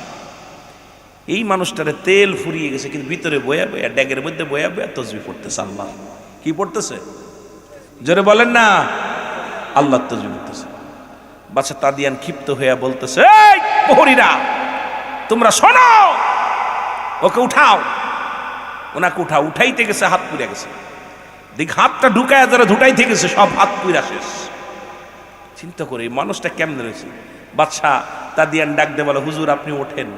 এই মানুষটারে তেল ফুরিয়ে গেছে, কিন্তু ভিতরে বয়া বয়া ড্যাগের মধ্যে বয়া বয়া তসবিহ পড়তেছে। আল্লাহ কি পড়তেছে? জোরে বলেন না, আল্লাহ তসবিহ পড়তেছে। বাচ্চা তাদিয়ান ক্ষিপ্ত হইয়া বলতেছে, এই প্রহরীরা তোমরা শোনো, ওকে উঠাও। ওনাকে উঠাইতে গেছে, হাত পুড়ে গেছে। দেখ হাতটা ঢুকায় যারা ঢুকাইতে গেছে সব হাত পুড়া শেষ। চিন্তা করে মানুষটা কেমন রয়েছে। বাদশা তাদিয়ান ডাক দে বলে, হুজুর আপনি ওঠেন।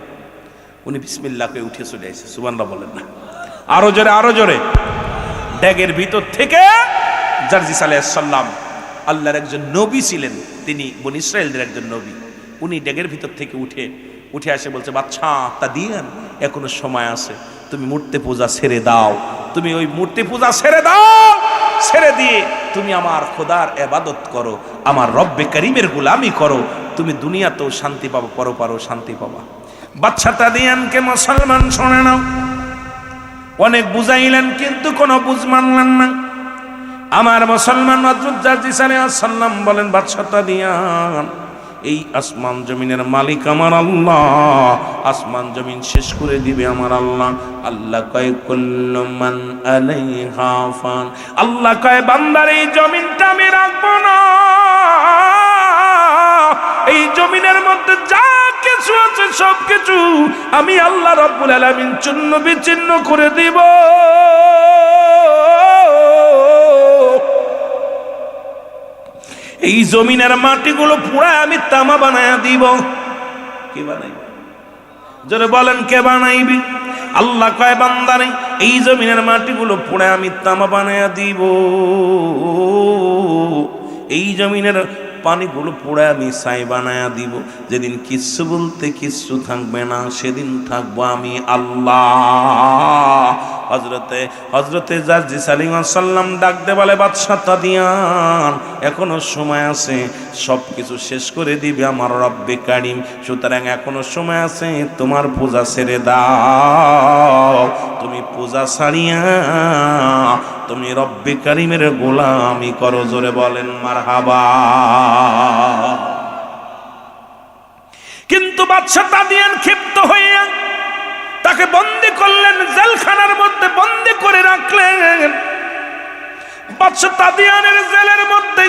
উনি বিসমিল্লাহকে উঠে চলে আসে। সুবহানাল্লাহ বলেন না, আরো জোরে আরো জোরে। ড্যাগের ভিতর থেকে জারজিস আলাইহিস সালাম আল্লাহর একজন নবী ছিলেন, তিনি বনী ইসরায়েলদের একজন নবী। উনি ড্যাগের ভিতর থেকে উঠে আসে বলছে, বাদশা তাদিয়ান এখনো সময় আছে, তুমি মূর্তি পূজা ছেড়ে দাও, তুমি ওই মূর্তি পূজা ছেড়ে দাও, ছেড়ে দিয়ে তুমি আমার খোদার ইবাদত করো, আমার রব্বে করিমের গোলামি করো, তুমি দুনিয়াতেও শান্তি পাবো, পরপারও শান্তি পাবা। বাদশা তাদিয়ানকে মুসলমান শোনে নাও, অনেক বুঝাইলেন কিন্তু কোনো বুঝ মানলেন না। আমার মুসলমান হযরত জারজিস আলাইহিস সালাম বলেন, বাদশা তাদিয়ান এই আসমান জমিনের মালিক আমার আল্লাহ, আসমান জমিন শেষ করে দিবে আমার আল্লাহ। আল্লাহ কয় কুল্লু মান আলাইহা ফান, আল্লাহ কয় বান্দার এই জমিনটা আমি রাখবো না, এই জমিনের মধ্যে যা কিছু আছে সব কিছু আমি আল্লাহ রাব্বুল আলামিন চূর্ণ বিচ্ছিন্ন করে দিব। এই জমিনের মাটিগুলো পুরা আমি তামা বানায়া দিব। কে বানাইব? জোরে বলেন কে বানাইবি? আল্লাহ কয় বান্দারে এই জমিনের মাটিগুলো পুরা আমি তামা বানায়া দিব, এই জমিনের পানিগুলো পুরা আমি ছাই বানায়া দিব। যেদিন কিচ্ছু বলতে কিচ্ছু থাকবে না, সেদিন থাকবো আমি আল্লাহ। হযরতে জারজিস আলাইহিস সালাম ডাকতে বলে, বাদশা তাদিয়ান এখনো সময় আছে, সব কিছু শেষ করে দিবে আমার রব্বে কারীম, সুতরাং এখনো সময় আছে, তোমার পূজা ছেড়ে দাও। তুমি পূজা ছাড়িয়া তুমি রব্বে কারীমের গোলামি করো। জোরে বলেন মারহাবা। কিন্তু বাদশা তাদিয়ান ক্ষিপ্ত হইয়া তাকে বন্দী করলেন, জেলখানার মধ্যে বন্দী করে রাখলেন। বাদশা তাদিয়ানের জেলের মধ্যে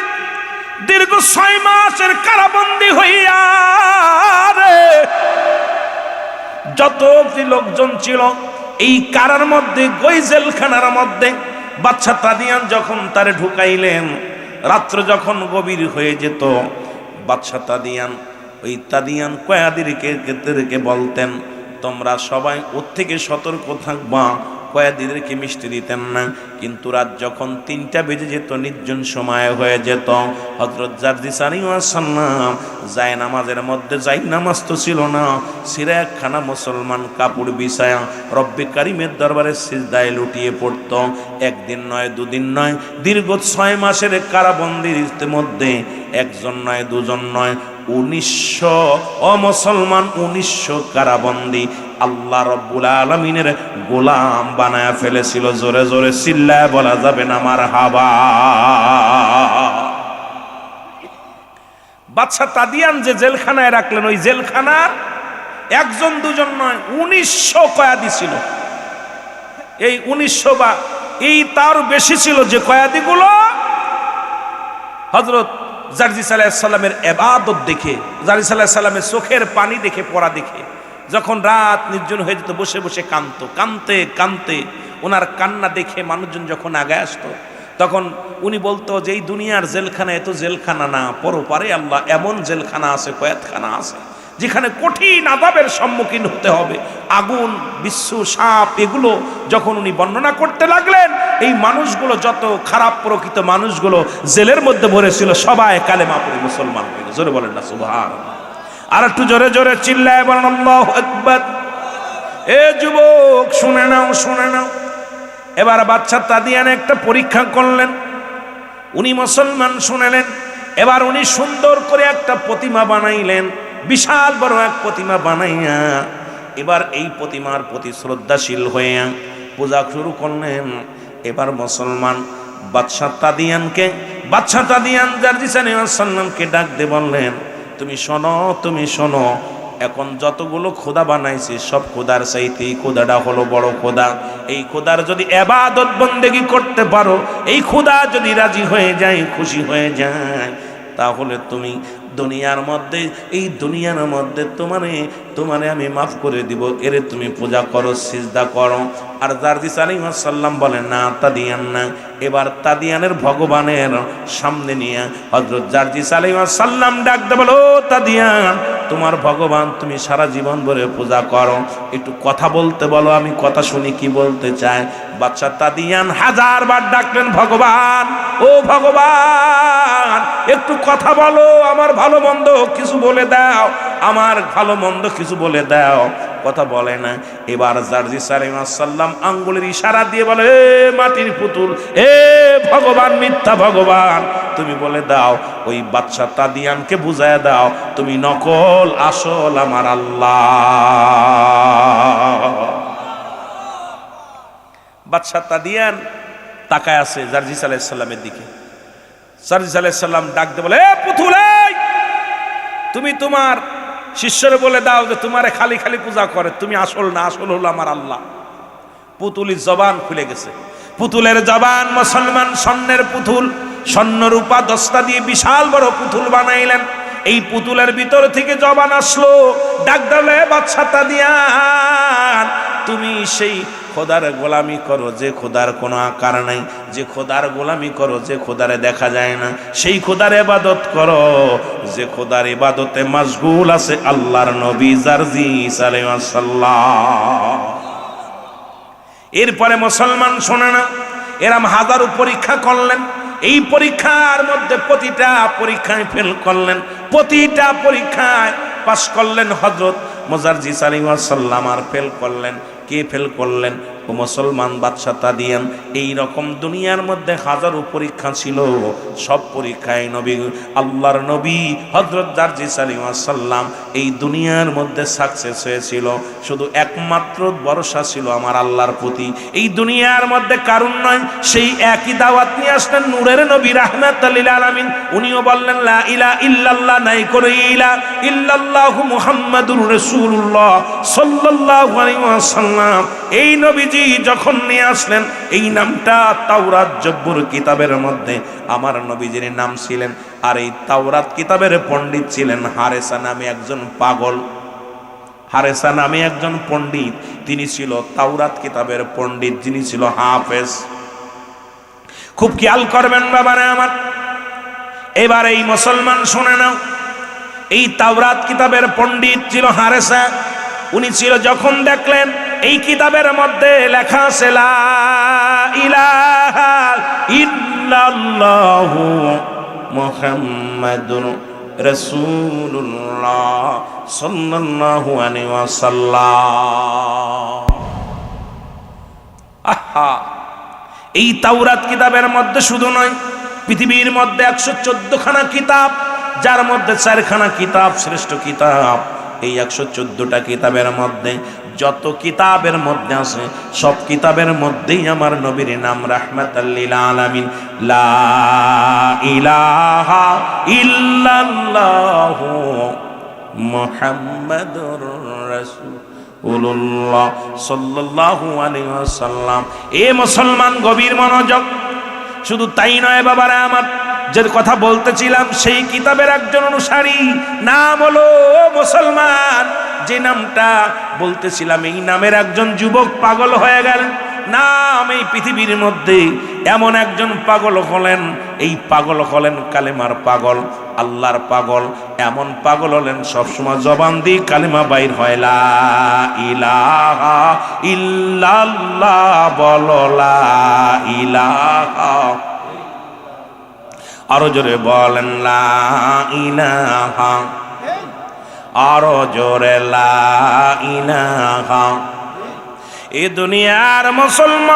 দীর্ঘ 6 মাসের কারাবন্দী হইয়া যত লোকজন ছিল এই কারার মধ্যে, ওই জেলখানার মধ্যে বাদশা তাদিয়ান যখন তারে ঢুকাইলেন, রাত্র যখন গভীর হয়ে যেত, বাদশা তাদিয়ান ওই তাদিয়ান কয়েদিদেরকে বলতেন, তোমরা সবাই ওর থেকে সতর্ক থাকবা। কয়েদিদেরকে মিষ্টি দিতেন না। কিন্তু রাত যখন 3টা বেজে যেত, নির্জন সময় হয়ে যেত, হযরত জারজিস আলাইহিস সালাম যায় নামাজের মধ্যে, যাই নামাজ তো ছিল না, সিরা একখানা মুসলমান কাপড় বিছায়া রব্বে কারীমের দরবারে সিজদায় লুটিয়ে পড়ত। একদিন নয়, দুদিন নয়, দীর্ঘ 6 মাসের কারাবন্দির মধ্যে একজন নয়, দুজন নয়, 1900 মুসলমান 1900 কারাবন্দী আল্লাহ রব্বুল আলামিনের গোলাম বানায়া ফেলেছিল। জোরে জোরে চিল্লায় বলা যাবে না মারহাবা। বাদশা তাদিয়ান যে জেলখানায় রাখলেন, ওই জেলখানার একজন দুজন নয়, 1900 কয়েদি ছিল। এই 1900 বা এই তার বেশি ছিল, যে কয়েদিগুলো হযরত জারজিস আলাইহিস সালামের ইবাদত দেখে, জারজিস আলাইহিস সালামের চোখের পানি দেখে, পড়া দেখে, যখন রাত নির্জন হয়ে যেত, বসে বসে কাঁদতো, কাঁদতে কাঁদতে ওনার কান্না দেখে মানুষজন যখন আগে আসতো, তখন উনি বলতো যে এই দুনিয়ার জেলখানা এত জেলখানা না, পরপারে আল্লাহ এমন জেলখানা আছে, কয়েদখানা আছে, যেখানে কঠিন আযাবের সম্মুখীন হতে হবে, আগুন, বিচ্ছু, সাপ, এগুলো যখন উনি বর্ণনা করতে লাগলেন, এই মানুষগুলো, যত খারাপ প্রকৃত মানুষগুলো জেলের মধ্যে ভরেছিল, সবাই কালেমা পড়ে মুসলমান হইল। জোরে বলেন না সুবহানাল্লাহ। আর একটু জোরে জোরে চিল্লায় বলেন আল্লাহু আকবার। এ যুবক শুনে নাও, শুনে নাও। এবার বাদশা তাদিয়ান একটা পরীক্ষা করলেন, উনি মুসলমান শুনেলেন। এবার উনি সুন্দর করে একটা প্রতিমা বানাইলেন, বিশাল বড় এক প্রতিমা বানাইয়া এবার এই প্রতিমার প্রতি শ্রদ্ধাশীল হয়ে পূজা শুরু করলেন। এবার মুসলমান বাদশা তাদিয়ান জারজিস আলাইহিস সালামকে ডাক দিয়ে বললেন, তুমি শোনো, তুমি শোনো, এখন যতগুলো খোদা বানাইছি সব খোদার চাইতে এই খোদাটা হলো বড় খোদা। এই খোদার যদি ইবাদত বন্দেগী করতে পারো, এই খোদা যদি রাজি হয়ে যায়, খুশি হয়ে যায়, তাহলে তুমি দুনিয়ার মধ্যে, এই দুনিয়ার মধ্যে তোমারে আমি মাফ করে দিব, এরে তুমি পূজা করো, সিজদা করো। আর জারজিস আলাইহিস সালাম বলেন, না, তাদিয়ান না। এবার তাদিয়ানের ভগবানের সামনে নিয়ে হযরত জারজিস আলাইহিস সালাম ডাক দিয়ে বলো, তাদিয়ান, তোমার ভগবান তুমি সারা জীবন ধরে পূজা করো, একটু কথা বলতে বলো, আমি কথা শুনি কি বলতে চাই। বাদশা তাদিয়ান 1000 বার ডাকলেন, ভগবান, ও ভগবান, একটু কথা বলো, আমার ভালো মন্দ কিছু বলে দাও, আমার ভালো মন্দ কিছু বলে দাও। কথা বলে না। এবার জারজিস আলাইহিস সালাম আঙ্গুলের ইশারা দিয়ে বলে, এ মাটির পুতুল, এ ভগবান, মিথ্যা ভগবান, তুমি বলে দাও, ওই বাদশা তাদিয়ানকে বুঝায় দাও, তুমি নকল, আসল আমার আল্লাহ। বাদশা তাদিয়ান তাকায় আছে জারজিস আলাইহিস সালামের দিকে। জারজিস আলাইহিস সালাম ডাক দিয়ে বলে, এ পুতুল, তুমি তোমার শিষ্যরে বলে দাও যে তোমারে খালি খালি পূজা করে, তুমি আসল না, আসল হলো আমার আল্লাহ। পুতুলের জবান খুলে গেছে। পুতুলের জবান, মুসলমান স্বর্ণের পুতুল, স্বর্ণ রূপা দস্তা দিয়ে বিশাল বড় পুতুল বানাইলেন। এই পুতুলের ভিতর থেকে জবান আসলো, ডাক দিলে, বাদশা তাদিয়ান, তুমি সেই খোদার গোলামি করো যে খোদার কোনো আকার নাই, যে খোদার গোলামি করো যে খোদারে দেখা যায় না, সেই খোদার ইবাদত করো যে খোদার ইবাদতে মশগুল আছে আল্লাহর নবী জারজিস আলাইহিস সালাম। এরপরে মুসলমান শোনে না, এরম 1000 পরীক্ষা করলেন। এই পরীক্ষার মধ্যে প্রতিটা পরীক্ষায় ফেল করলেন, প্রতিটা পরীক্ষায় পাশ করলেন হযরত জারজিস আলাইহিস সালাম, আর ফেল করলেন। কে ফেল করলেন? ও মুসলমান বাদশা তাদিয়ান, এই রকম দুনিয়ার মধ্যে হাজারো পরীক্ষা ছিল, সব পরীক্ষায় নবী আল্লাহর নবী হযরত জার্জিস আলাইহিস সালাম এই দুনিয়ার মধ্যে সাকসেস হয়েছিল। শুধু একমাত্র ভরসা ছিল আমার আল্লাহর প্রতি। এই দুনিয়ার মধ্যে কারণ নয়, সেই একই দাওয়াত নিয়ে আসলেন নূরের নবী রাহমাতুল লিল আলামিন। উনিও বললেন লা ইলাহা ইল্লাল্লাহ, নাই করে ইলা ইল্লাল্লাহু মুহাম্মাদুর রাসূলুল্লাহ সাল্লাল্লাহু আলাইহি ওয়াসাল্লাম। এই নবীজি যখন নিয়ে আসলেন এই নামটা, তাওরাত জব্বুর কিতাবের মধ্যে আমার নবীজির নাম ছিলেন। আর এই তাওরাত কিতাবের পণ্ডিত ছিলেন হারেসা নামে একজন পাগল। হারেসা নামে একজন পণ্ডিত, তিনি ছিল তাওরাত কিতাবের পণ্ডিত, যিনি ছিল হাফেজ। খুব খেয়াল করবেন বাবারা আমার। এবার এই মুসলমান শুনে নাও, এই তাওরাত কিতাবের পণ্ডিত ছিল হারেসা। উনি ছিল, যখন দেখলেন এই কিতাবের মধ্যে লেখা আছে লা ইলাহা ইল্লাল্লাহু মুহাম্মাদুর রাসূলুল্লাহ সাল্লাল্লাহু আলাইহি ওয়াসাল্লাম। আহা, এই তাওরাত কিতাবের মধ্যে শুধু নয়, পৃথিবীর মধ্যে 114 খানা কিতাব, যার মধ্যে 4 খানা কিতাব শ্রেষ্ঠ কিতাব। এই 114টা কিতাবের মধ্যে যত কিতাবের মধ্যে আছে, সব কিতাবের মধ্যেই আমার নবীর নাম রাহমাতাল লিল আলামিন। লা ইলাহা ইল্লাল্লাহু মুহাম্মাদুর রাসূলুল্লাহ সাল্লাল্লাহু আলাইহি ওয়াসাল্লাম। এ মুসলমান, গভীর মনোযোগ। শুধু তাই নয় বাবারা আমার, যে কথা বলতেছিলাম সেই কিতাবের একজন অনুসারী, নাম হলো মুসলমান। যে নামটা বলতেছিলাম, এই নামের একজন যুবক পাগল হয়ে গেলেন। নাম এই পৃথিবীর মধ্যে এমন একজন পাগল হলেন, এই পাগল হলেন কালেমার পাগল, আল্লাহর পাগল। এমন পাগল হলেন সবসময় জবান দিয়ে কালেমা বাইর হয়, লা ইলাহা ইল্লাল্লাহ, বলো লা ইলাহা। আরো জোরে বলেন লা ইলাহা, আরো জোরে লা ইলাহা। এ দুনিয়ার মুসলমান,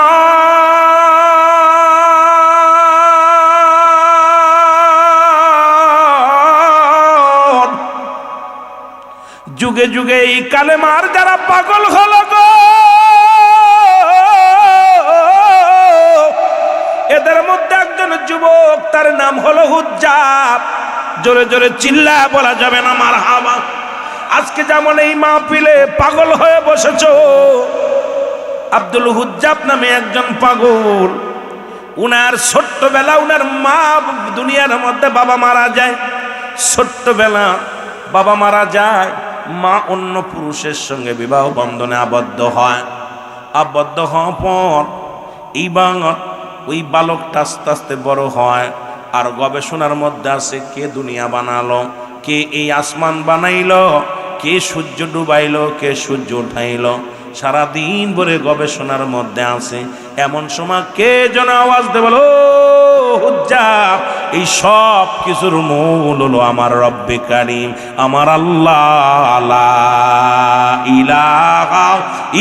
যুগে যুগে এই কালেমার যারা পাগল হলো গো, এদের মধ্যে একজন যুবক, তার নাম হলো হুজ্জাব। জোরে জোরে চিল্লা বলা যাবে না মারহাবা। আজকে যেমন এই মাহফিলে পাগল হয়ে বসেছো, আব্দুল হুজ্জাব নামে একজন পাগল। উনার ছোট্টবেলা, উনার মা দুনিয়ার মধ্যে বাবা মারা যায়। ছোট্টবেলা বাবা মারা যায়, মা অন্য পুরুষের সঙ্গে বিবাহ বন্ধনে আবদ্ধ হয়। আবদ্ধ হওয়ার পর ওই বালকটা আস্তে আস্তে বড় হয়। আর গবেষণার মধ্যে আছে, কে দুনিয়া বানালো, কে এই আসমান বানাইলো, কে সূর্য ডুবাইলো, কে সূর্য উঠাইলো, সারাদিন ভরে গবেষণার মধ্যে আছে। এমন সময় কে যেন আওয়াজ দে, বলো হুজ্জাব, এই সব কিছুর মূল হলো আমার রব্বে কারীম, আমার আল্লাহ। লা ইলাহা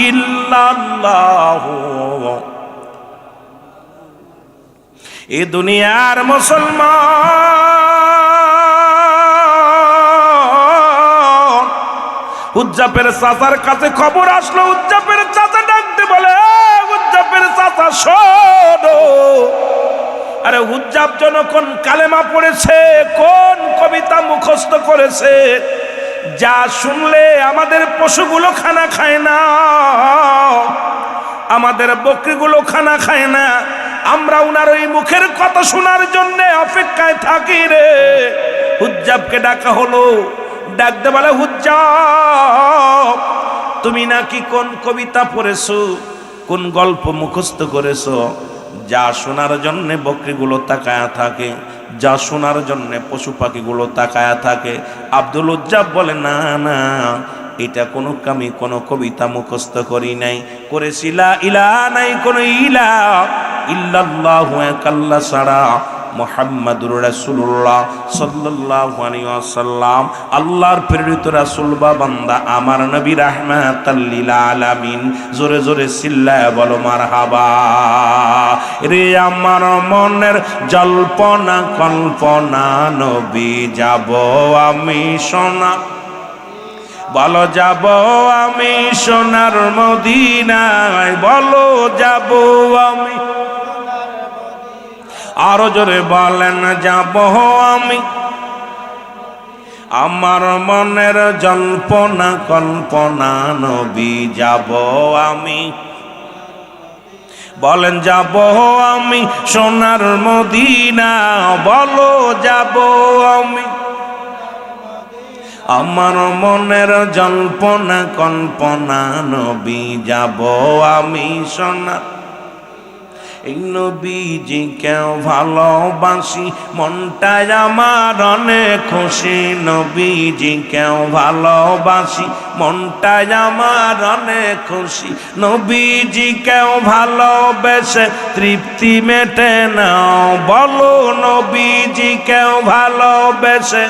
ইল্লাল্লাহু। এ দুনিয়ার মুসলমান, হুজ্জাবের চাচার কাছে খবর আসলো। হুজ্জাবের চাচা ডাকতে বলে, হুজ্জাবের চাচা শোনো। আরে হুজ্জাব যখন কালেমা পড়েছে, কোন কবিতা মুখস্থ করেছে, যা শুনলে আমাদের পশুগুলো খানা খায় না, আমাদের বকরিগুলো খানা খায় না। আমরা উনার ওই মুখের কথা শোনার জন্য অপেক্ষায় থাকি রে। হুজ্জাবকে ডাকা হলো, ডাকতে বলে, হুজ্জাব, তুমি নাকি কোন কবিতা পড়েছো, কোন গল্প মুখস্থ করেছো, যা শোনার জন্য বকরিগুলো তাকায়া থাকে, যা শোনার জন্য পশু পাখিগুলো তাকায়া থাকে। আব্দুল হুজ্জাব বলে, না না, এটা কোনো কামি কোনো কবিতা মুখস্থ করি নাই, করেছি লা ইলাহা, নাই কোনো ইলাহা ইল্লাল্লাহু, এক আল্লাহ ছাড়া মুহাম্মাদুর রাসূলুল্লাহ সাল্লাল্লাহু আলাইহি ওয়াসাল্লাম আল্লাহর প্রেরিত রাসূল বা বান্দা আমার নবী রাহমাতাল লিল আলামিন। জোরে জোরে চিল্লায় বলো মারহাবা। রে আমার মনের জল্পনা কল্পনা নবী যাব আমি সোনা, বলো যাব আমি সোনার মদিনায়, বলো যাব আমি। আরো জোরে বলেন যাব আমি। আমার মনের জল্পনা কল্পনা নবী যাব আমি, বলেন যাব আমি সোনার মদিনা, বলো যাব আমি। আমার মনের জল্পনা কল্পনা নবী যাব আমি সোনা। এই নবীজি কেউ ভালোবাসি মনটায় আমার অনেক খুশি, নবীজি কেউ ভালোবাসি মনটায় আমার অনেক খুশি। নবীজি কেউ ভালোবেসে তৃপ্তি মেটে না, বলো নবীজি কেউ ভালোবেসে।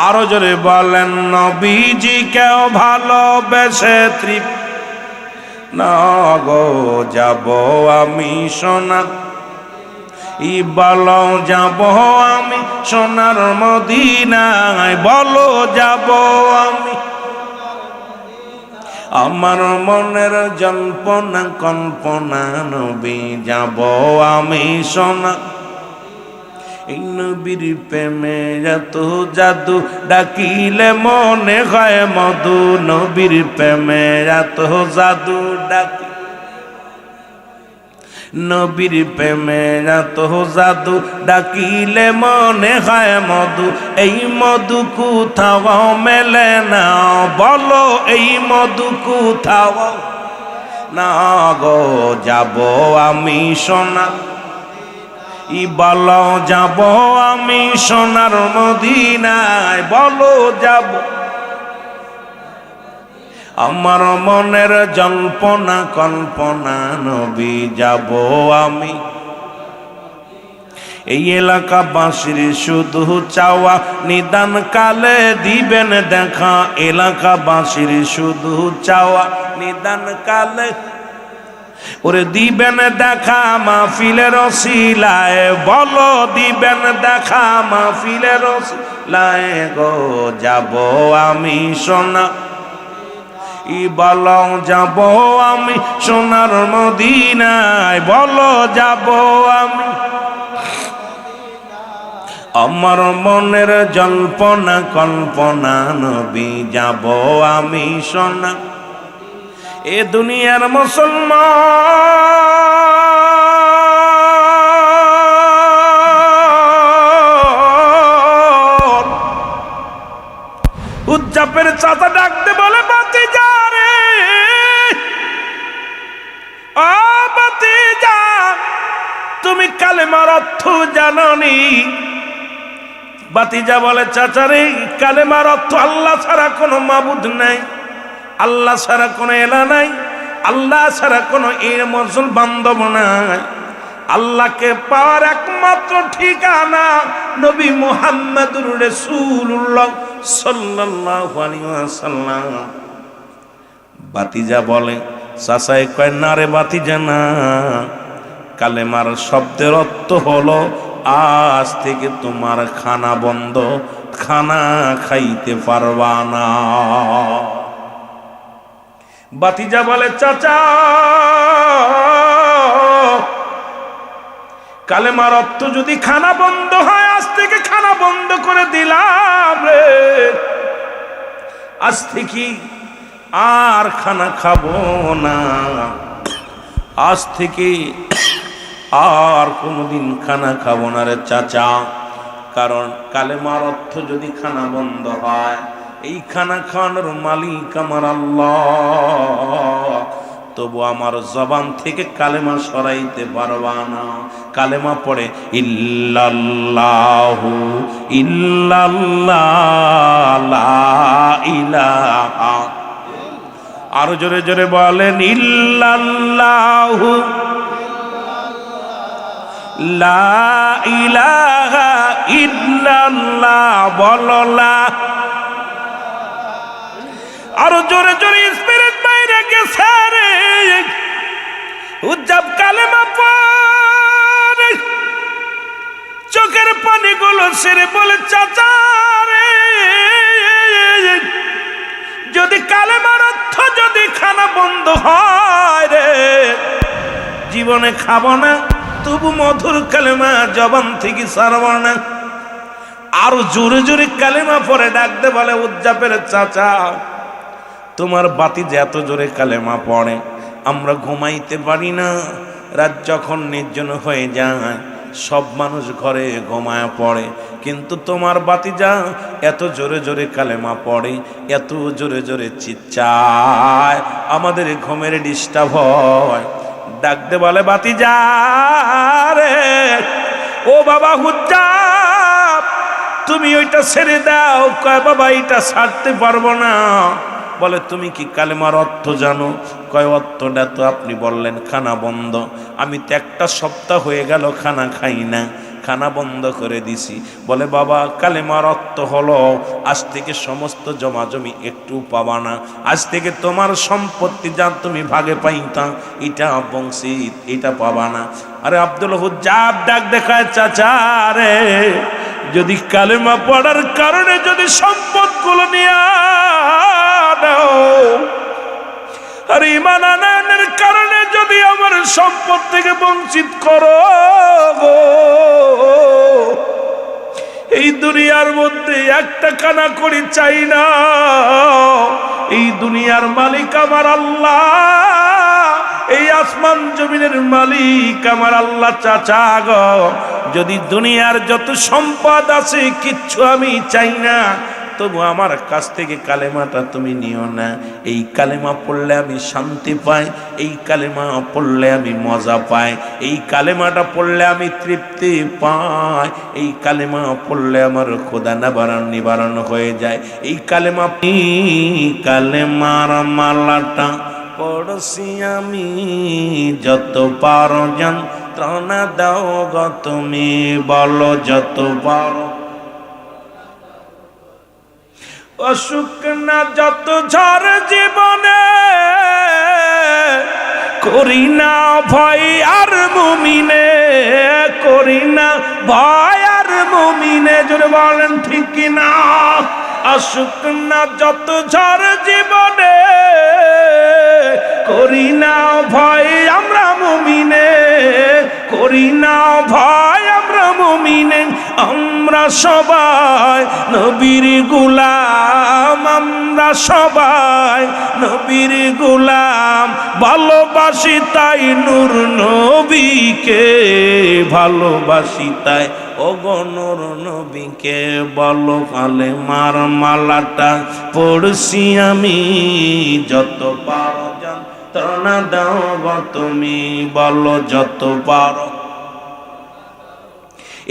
আরো জোরে বলেন নবীজি কেউ ভালোবেসে তৃপ্তি না গো যাব আমি সোনা। ই বলো যাব আমি সোনার মদিনায়, বলো যাব আমি। আমার মনের জল্পনা কল্পনা নবী যাব আমি সোনা। এই নবীর প্রেমে এত জাদু ডাকিলে মনে হয় মধু, নবীর প্রেমে এত জাদু ডাকি, নবীর প্রেমে এত জাদু ডাকিলে মনে হয় মধু। এই মধু কোথাও মেলে না, বলো এই মধু কোথাও না গো যাব আমি সোনা। ই বলো যাব আমি সোনার মদিনায়, বলো যাব। আমার মনের জল্পনা কল্পনা নবী যাব আমি। এই এলাকাবাসীর শুধু চাওয়া নিদান কালে দিবেন দেখা, এলাকাবাসীর শুধু চাওয়া নিদান কালে ওরে দিবেন দেখা মাহফিলের ওসিলায়, বলো দিবেন দেখা মাহফিলের ওসিলায় গো যাব আমি সোনা। ই বলো যাব আমি সোনার মদিনায়, বলো যাব আমি। আমার মনের জল্পনা কল্পনা নবী যাব আমি সোনা। এ দুনিয়ার মুসলমান উজ্জাপের চাচা ডাকতে বলে ভাতিজা রে, ও ভাতিজা তুমি কালেমার অর্থ জানোনি? ভাতিজা বলে চাচা রে কালেমার অর্থ আল্লাহ ছাড়া কোনো মাবুদ নাই, আল্লাহ ছাড়া কোনো এলা নাই, আল্লাহ ছাড়া কোনো এর মজল বান্ধব নাই। আল্লাহকে পাওয়ার একমাত্র ঠিকানা নবী মুহাম্মদুর রাসূলুল্লাহ সাল্লাল্লাহু আলাইহি ওয়াসাল্লাম। ভাতিজা বলে চাচাই কয় না রে ভাতিজা না, কালেমার শব্দের অর্থ হলো আজ থেকে তোমার খানা বন্ধ, খানা খাইতে পারবা না। ভাতিজা বলে চাচা কালেমার অর্থ যদি খানা বন্ধ হয়, আজ থেকে খানা বন্ধ করে দিলাম রে, আজ থেকে আর খানা খাবো না, আজ থেকে আর কোনোদিন খানা খাবো না রে চাচা। কারণ কালেমার অর্থ যদি খানা বন্ধ হয়, এই খানা খাওয়ানোর মালিক আমার আল্লাহ, তবু আমার জবান থেকে কালেমা সরাইতে পারবা না। কালেমা পড়ে ইল্লাল্লাহু ইল্লাল্লাহ লা ইলাহা, আরো জোরে জোরে বলেন ইল্লাল্লাহু লা ইলাহা ইল্লাল্লাহ বলো লা। আরো জোরে জোরে স্পিরিট বাইরে গেছে রে। উজ্জাব কালেমা পড়ে চোখের পানিগুলো সেরে বলে চাচা রে, যদি কালেমার অর্থ যদি খানা বন্ধ হয় রে, জীবনে খাবো না, তবু মধুর কালেমা জবান থেকে ছাড়ব না। আরো জোরে জোরে কালেমা পরে ডাকতে বলে উজ্জাবের চাচা, তোমার বাতি যে এত জোরে কালেমা পড়ে আমরা ঘুমাইতে পারি না। রাত যখন নির্জন হয়ে যায় সব মানুষ ঘরে ঘুমায় পড়ে, কিন্তু তোমার বাতিজা এত জোরে জোরে কালেমা পড়ে, এত জোরে জোরে চিৎচায়, আমাদের ঘুমের ডিস্টার্ব হয়। ডাকতে বলে বাতিজা রে, ও বাবা হুজ্জাব তুমি ওইটা ছেড়ে দাও। কয় বাবা এটা ছাড়তে পারবো না। বলে তুমি কি কালেমার অর্থ জানো? কয় অর্থটা তো আপনি বললেন খানা বন্ধ। আমি তো একটা সপ্তাহ হয়ে গেল খানা খাই না, খানা বন্ধ করে দিছি। বলে বাবা কালেমার অর্থ হলো আজ থেকে সমস্ত জমাজমি একটু পাবা না, আজ থেকে তোমার সম্পত্তি যা তুমি ভাগে পাইতাম এটা বংশী এটা পাবা না। আরে আব্দুল হুজ্জাব ডাক দেখায় চাচা রে, যদি কালেমা পড়ার কারণে যদি সম্পদগুলো নিয়ে আর ঈমান আনয়নের কারণে যদি আমার সম্পদ থেকে বঞ্চিত করো গো, এই দুনিয়ার মধ্যে একটা কানা করি চাই না। এই দুনিয়ার মালিক আমার আল্লাহ, এই আসমান জমিনের মালিক আমার আল্লাহ। চাচা গো, যদি দুনিয়ার যত সম্পদ আছে কিচ্ছু আমি চাই না, তবু আমার কাছ থেকে কালেমাটা তুমি নিও না। এই কালেমা পড়লে আমি শান্তি পাই, এই কালেমা পড়লে আমি মজা পাই, এই কালেমাটা পড়লে আমি তৃপ্তি পাই, এই কালেমা পড়লে আমার খোদা নিবারণ হয়ে যায়। এই কালেমা কালেমার মালাটা পড়ছি আমি, যত পারো যন্ত্রণা দাও গো তুমি, বলো যত পারো অসুখ না যত ঝড় জীবনে, করি না ভয় আর মুমিনে, করি না ভয় আর মুমিনে। জোরে বলেন ঠিক কিনা? অসুখ না যত ঝড় জীবনে, করি না ভয় আমরা মুমিনে, করি না ভয় আমরা মুমিনে। আমরা সবাই নবীর গোলাম, আমরা সবাই নবীর গোলাম, ভালোবাসি তাই নূর নবীকে, ভালোবাসি তাই ওগো নূর নবীকে। বলো কালেমার মালাটা পড়ছি আমি, যত পারো যন্ত্রণা দাও গো তুমি, বলো যত পারো।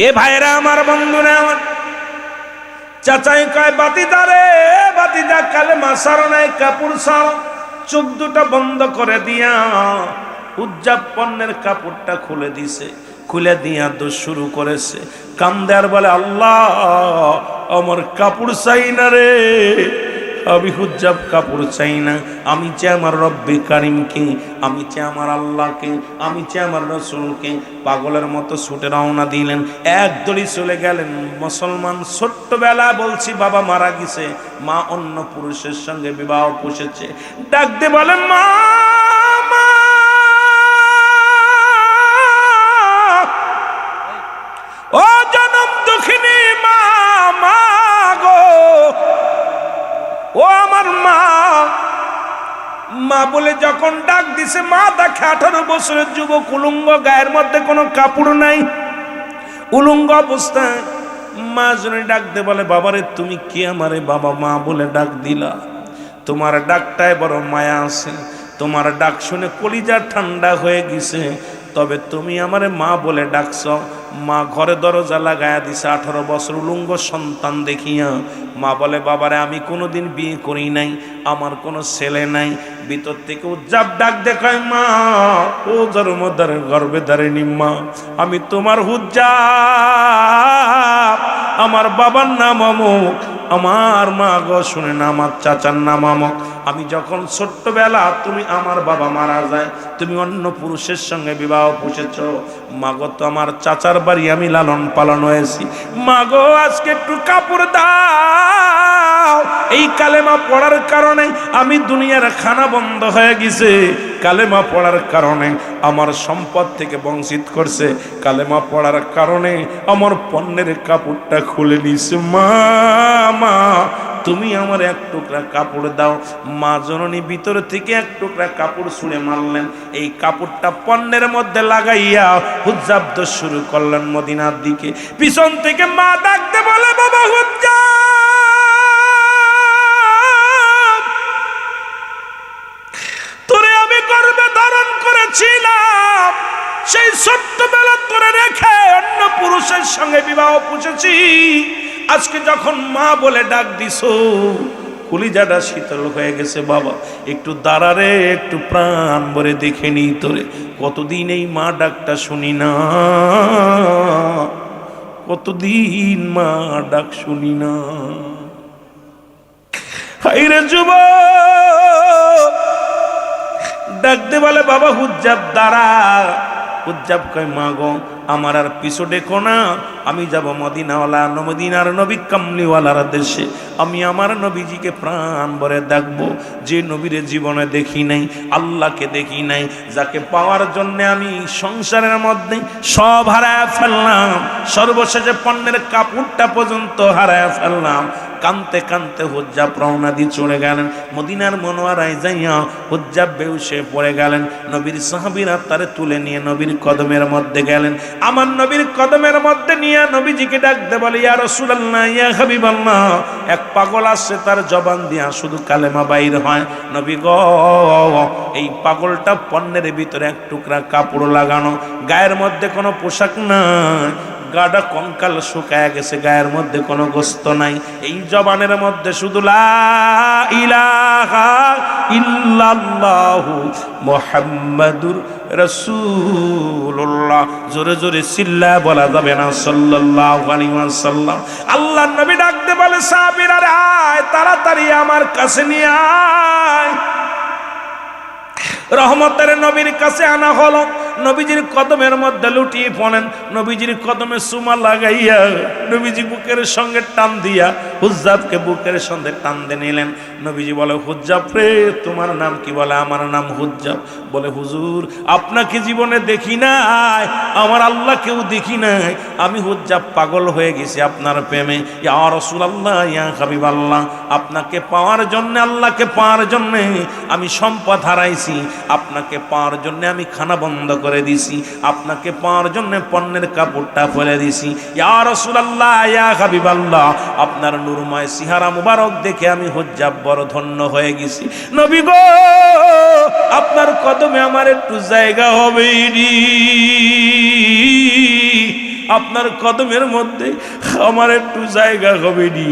এ ভাইরা আমার, বন্ধুরা আমার, চাচাই কয় বাতিদা রে, বাতিদা কালেমা সারো নাই, কাপড় সারো। চোখ দুটা বন্ধ করে দিয়া উজ্জাব পণ্যের কাপড়টা খুলে দিছে, খুলে দিয়া দোষ শুরু করেছে। কান্দে আর বলে আল্লাহ আমার কাপড় চাই না রে, আমি হুজ্জাব কাপড় চাই না। আমি চাই আমার রব্বে কারিমকে, আমি চাই আমার আল্লাহকে, আমি চাই আমার রসুলকে। পাগলের মতো ছুটে রওনা দিলেন, এক দড়ি চলে গেলেন। মুসলমান ছোট্টবেলা বলছি বাবা মারা গেছে, মা অন্য পুরুষের সঙ্গে বিবাহ পুষেছে। ডাক দিয়ে বলে মা, ও জনম দুঃখিনী মা, মা গো, ও আমার মা। মা বলে যখন ডাক দিছে, মা দেখে 18 বছরের যুবক, উলঙ্গ, গায়ের মধ্যে কোনো কাপড় নাই, উলঙ্গ অবস্থায়। মা জনে ডাক দে বলে বাবারে তুমি কি আমারে বাবা মা বলে ডাক দিলা? তোমার ডাকটায় বড় মায়া আছে, তোমার ডাক শুনে কলিজা ঠান্ডা হয়ে গেছে। তবে তুমি আমারে মা বলে ডাকছ। মা ঘরে দরজা লাগায়া দিছে 18 বছর উলঙ্গ সন্তান দেখিয়া। মা বলে বাবারে আমি কোনোদিন বিয়ে করি নাই, আমার কোনো ছেলে নাই। ভিতর থেকে উজ্জাব ডাক দেখায় মা, ও জন্মদার গর্ভে ধারিণী মা, আমি তোমার হুজ্জাব, আমার বাবার নাম অমুক, আমার মা গো শুনে না আমার চাচার নাম অমুক। আমি যখন ছোট্টবেলা তুমি আমার বাবা মারা যায়, তুমি অন্য পুরুষের সঙ্গে বিবাহ পুষেছ। মাগো তো আমার চাচার বাড়ি আমি লালন পালন হয়েছি। মাগো আজকে একটু কাপড় দাও। এই কালেমা পড়ার কারণে আমি দুনিয়ার খানা বন্ধ হয়ে গেছে। কালেমা পড়ার কারণে আমার সম্পদ থেকে বঞ্চিত করছে। কালেমা পড়ার কারণে আমার পণ্যের কাপড়টা খুলে নিছে। মা তুমি আমার এক টুকরা কাপড় দাও। মা জননী ভিতর থেকে এক টুকরা কাপড় ছুঁড়ে মারলেন। এই কাপড়টা পণ্যের মধ্যে লাগাইয়া হুজ্জাব শুরু করলেন মদিনার দিকে। পিছন থেকে মা ডাকতে বলে বাবা হুজ্জাব, তোরে আমি গর্ভে ধারণ করেছিলাম, সেই ছোট্টবেলা তোরে রেখে অন্য পুরুষের সঙ্গে বিবাহ পুষেছি। আজকে যখন মা বলে ডাক দিছো, কলিজাটা শীতল হয়ে গেছে। বাবা একটু দাঁড়ারে, একটু প্রাণ ভরে দেখে নি তোরে। কতদিন এই মা ডাকটা শুনি না, কতদিন মা ডাক শুনি না। হাইরে যুবক ডাকতে বলে বাবা হুজ্জাব দাঁড়া। হুজ্জাব কয় মা গো আমার আর পিছু ডেকো না, আমি যাব মদিনাওয়ালা মদিনার নবী কামলিওয়ালার দেশে। আমি আমার নবীজিকে প্রাণ ভরে দেখবো, যে নবীরে জীবনে দেখি নাই, আল্লাহকে দেখি নাই, যাকে পাওয়ার জন্যে আমি সংসারের মধ্যে সব হারায় ফেললাম, সর্বশেষে পণ্যের কাপড়টা পর্যন্ত হারায় ফেললাম। কানতে কানতে হুজ্জাব রওনা দিয়ে চলে গেলেন মদিনার মনোয়ারায় যাইয়া। হুজ্জাব বেহুশে পড়ে গেলেন। নবীর সাহাবীরা তারে তুলে নিয়ে নবীর কদমের মধ্যে গেলেন। আমার নবীর কদমের মধ্যে নিয়ে নবীজিকে ডাকতে বলে ইয়া রাসূলুল্লাহ, ইয়া হাবিবাল্লাহ। এক পাগল আসছে, তার জবান দিয়া শুধু কালেমা বাইর হয়। নবী গো এই পাগলটা পণ্যের ভিতরে এক টুকরা কাপড় লাগানো, গায়ের মধ্যে কোনো পোশাক নাই, গাটা কঙ্কাল শুকায় গেছে, গায়ের মধ্যে কোনো গোস্ত নাই। এই জবানের মধ্যে শুধু লা ইলাহা ইল্লাল্লাহু মুহাম্মাদুর রাসূলুল্লাহ। জোরে জোরে চিল্লায় বলা যাবে না সাল্লাল্লাহু আলাইহি ওয়াসাল্লাম। আল্লাহর নবী ডাকতে বলে সাহাবীরা আয় তাড়াতাড়ি আমার কাছে নিয়ে আয়। রহমতের নবীর কাছে আনা হলো। নবীজির কদমের মধ্যে লুটিয়ে পড়েন। নবীজির কদমে সুমা লাগাইয়া নবীজি বুকের সঙ্গে টান দিয়া হুজ্জাবকে বুকের সঙ্গে টান দিয়ে নিলেন। নবীজি বলে হুজ্জাব রে তোমার নাম কি? বলে আমার নাম হুজ্জাব। বলে হুজুর আপনাকে জীবনে দেখি নাই, আমার আল্লাহকেও দেখি নাই, আমি হুজ্জাব পাগল হয়ে গেছি আপনার প্রেমে। ইয়া রাসূলুল্লাহ, ইয়া হাবিবাল্লাহ, আপনাকে পাওয়ার জন্য, আল্লাহকে পাওয়ার জন্য আমি সম্পদ হারাইছি, আপনাকে পাওয়ার জন্য আমি খানা বন্ধ করে দিছি, আপনাকে পাওয়ার জন্য পণ্যের কাপড়টা ফেলে দিছি। ইয়া রাসূলুল্লাহ, ইয়া হাবিবাল্লাহ, আপনার নূরময় চেহারা মুবারক দেখে আমি হুজ্জাব বড় ধন্য হয়ে গেছি। নবী গো আপনার কদমে আমার একটু জায়গা হবে নি, আপনার কদমের মধ্যে আমার একটু জায়গা হবে নি।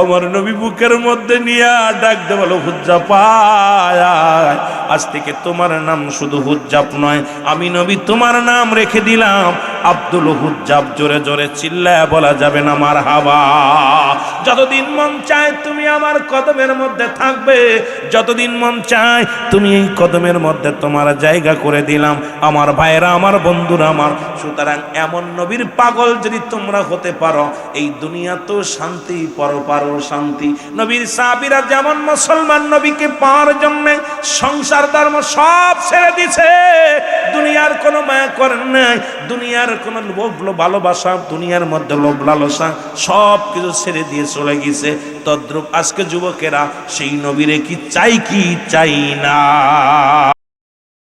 আমার নবী বুকের মধ্যে নিয়ে ডাকতে বলো হুজ্জাব আয়। আজ থেকে তোমার নাম শুধু হুজ্জাব নয়, আমি নবী তোমার নাম রেখে দিলাম আব্দুল হুজ্জাব। জোরে জোরে চিল্লায় বলা যাবে না মারহাবা। যতদিন মন চায় তুমি আমার কদমের মধ্যে থাকবে, যতদিন মন চায় তুমি এই কদমের মধ্যে তোমার জায়গা করে দিলাম। আমার ভাইরা, আমার বন্ধুরা আমার, সুতরাং এমন নবীর পাগল যদি তোমরা হতে পারো, এই দুনিয়া তো শান্তি, পরপারও শান্তি। নবীর সাহাবীরা যেমন মুসলমান নবীকে পাওয়ার জন্য সংসার ধর্ম সব ছেড়ে দিছে, দুনিয়ার কোনো মায়া করেন নাই, দুনিয়ার কোনো লোভ ভালোবাসা, দুনিয়ার মধ্যে লোভ লালসা সব কিছু ছেড়ে দিয়ে চলে গেছে। তদ্রূপ আজকে যুবকেরা সেই নবীরে কি চাই কি চাই না।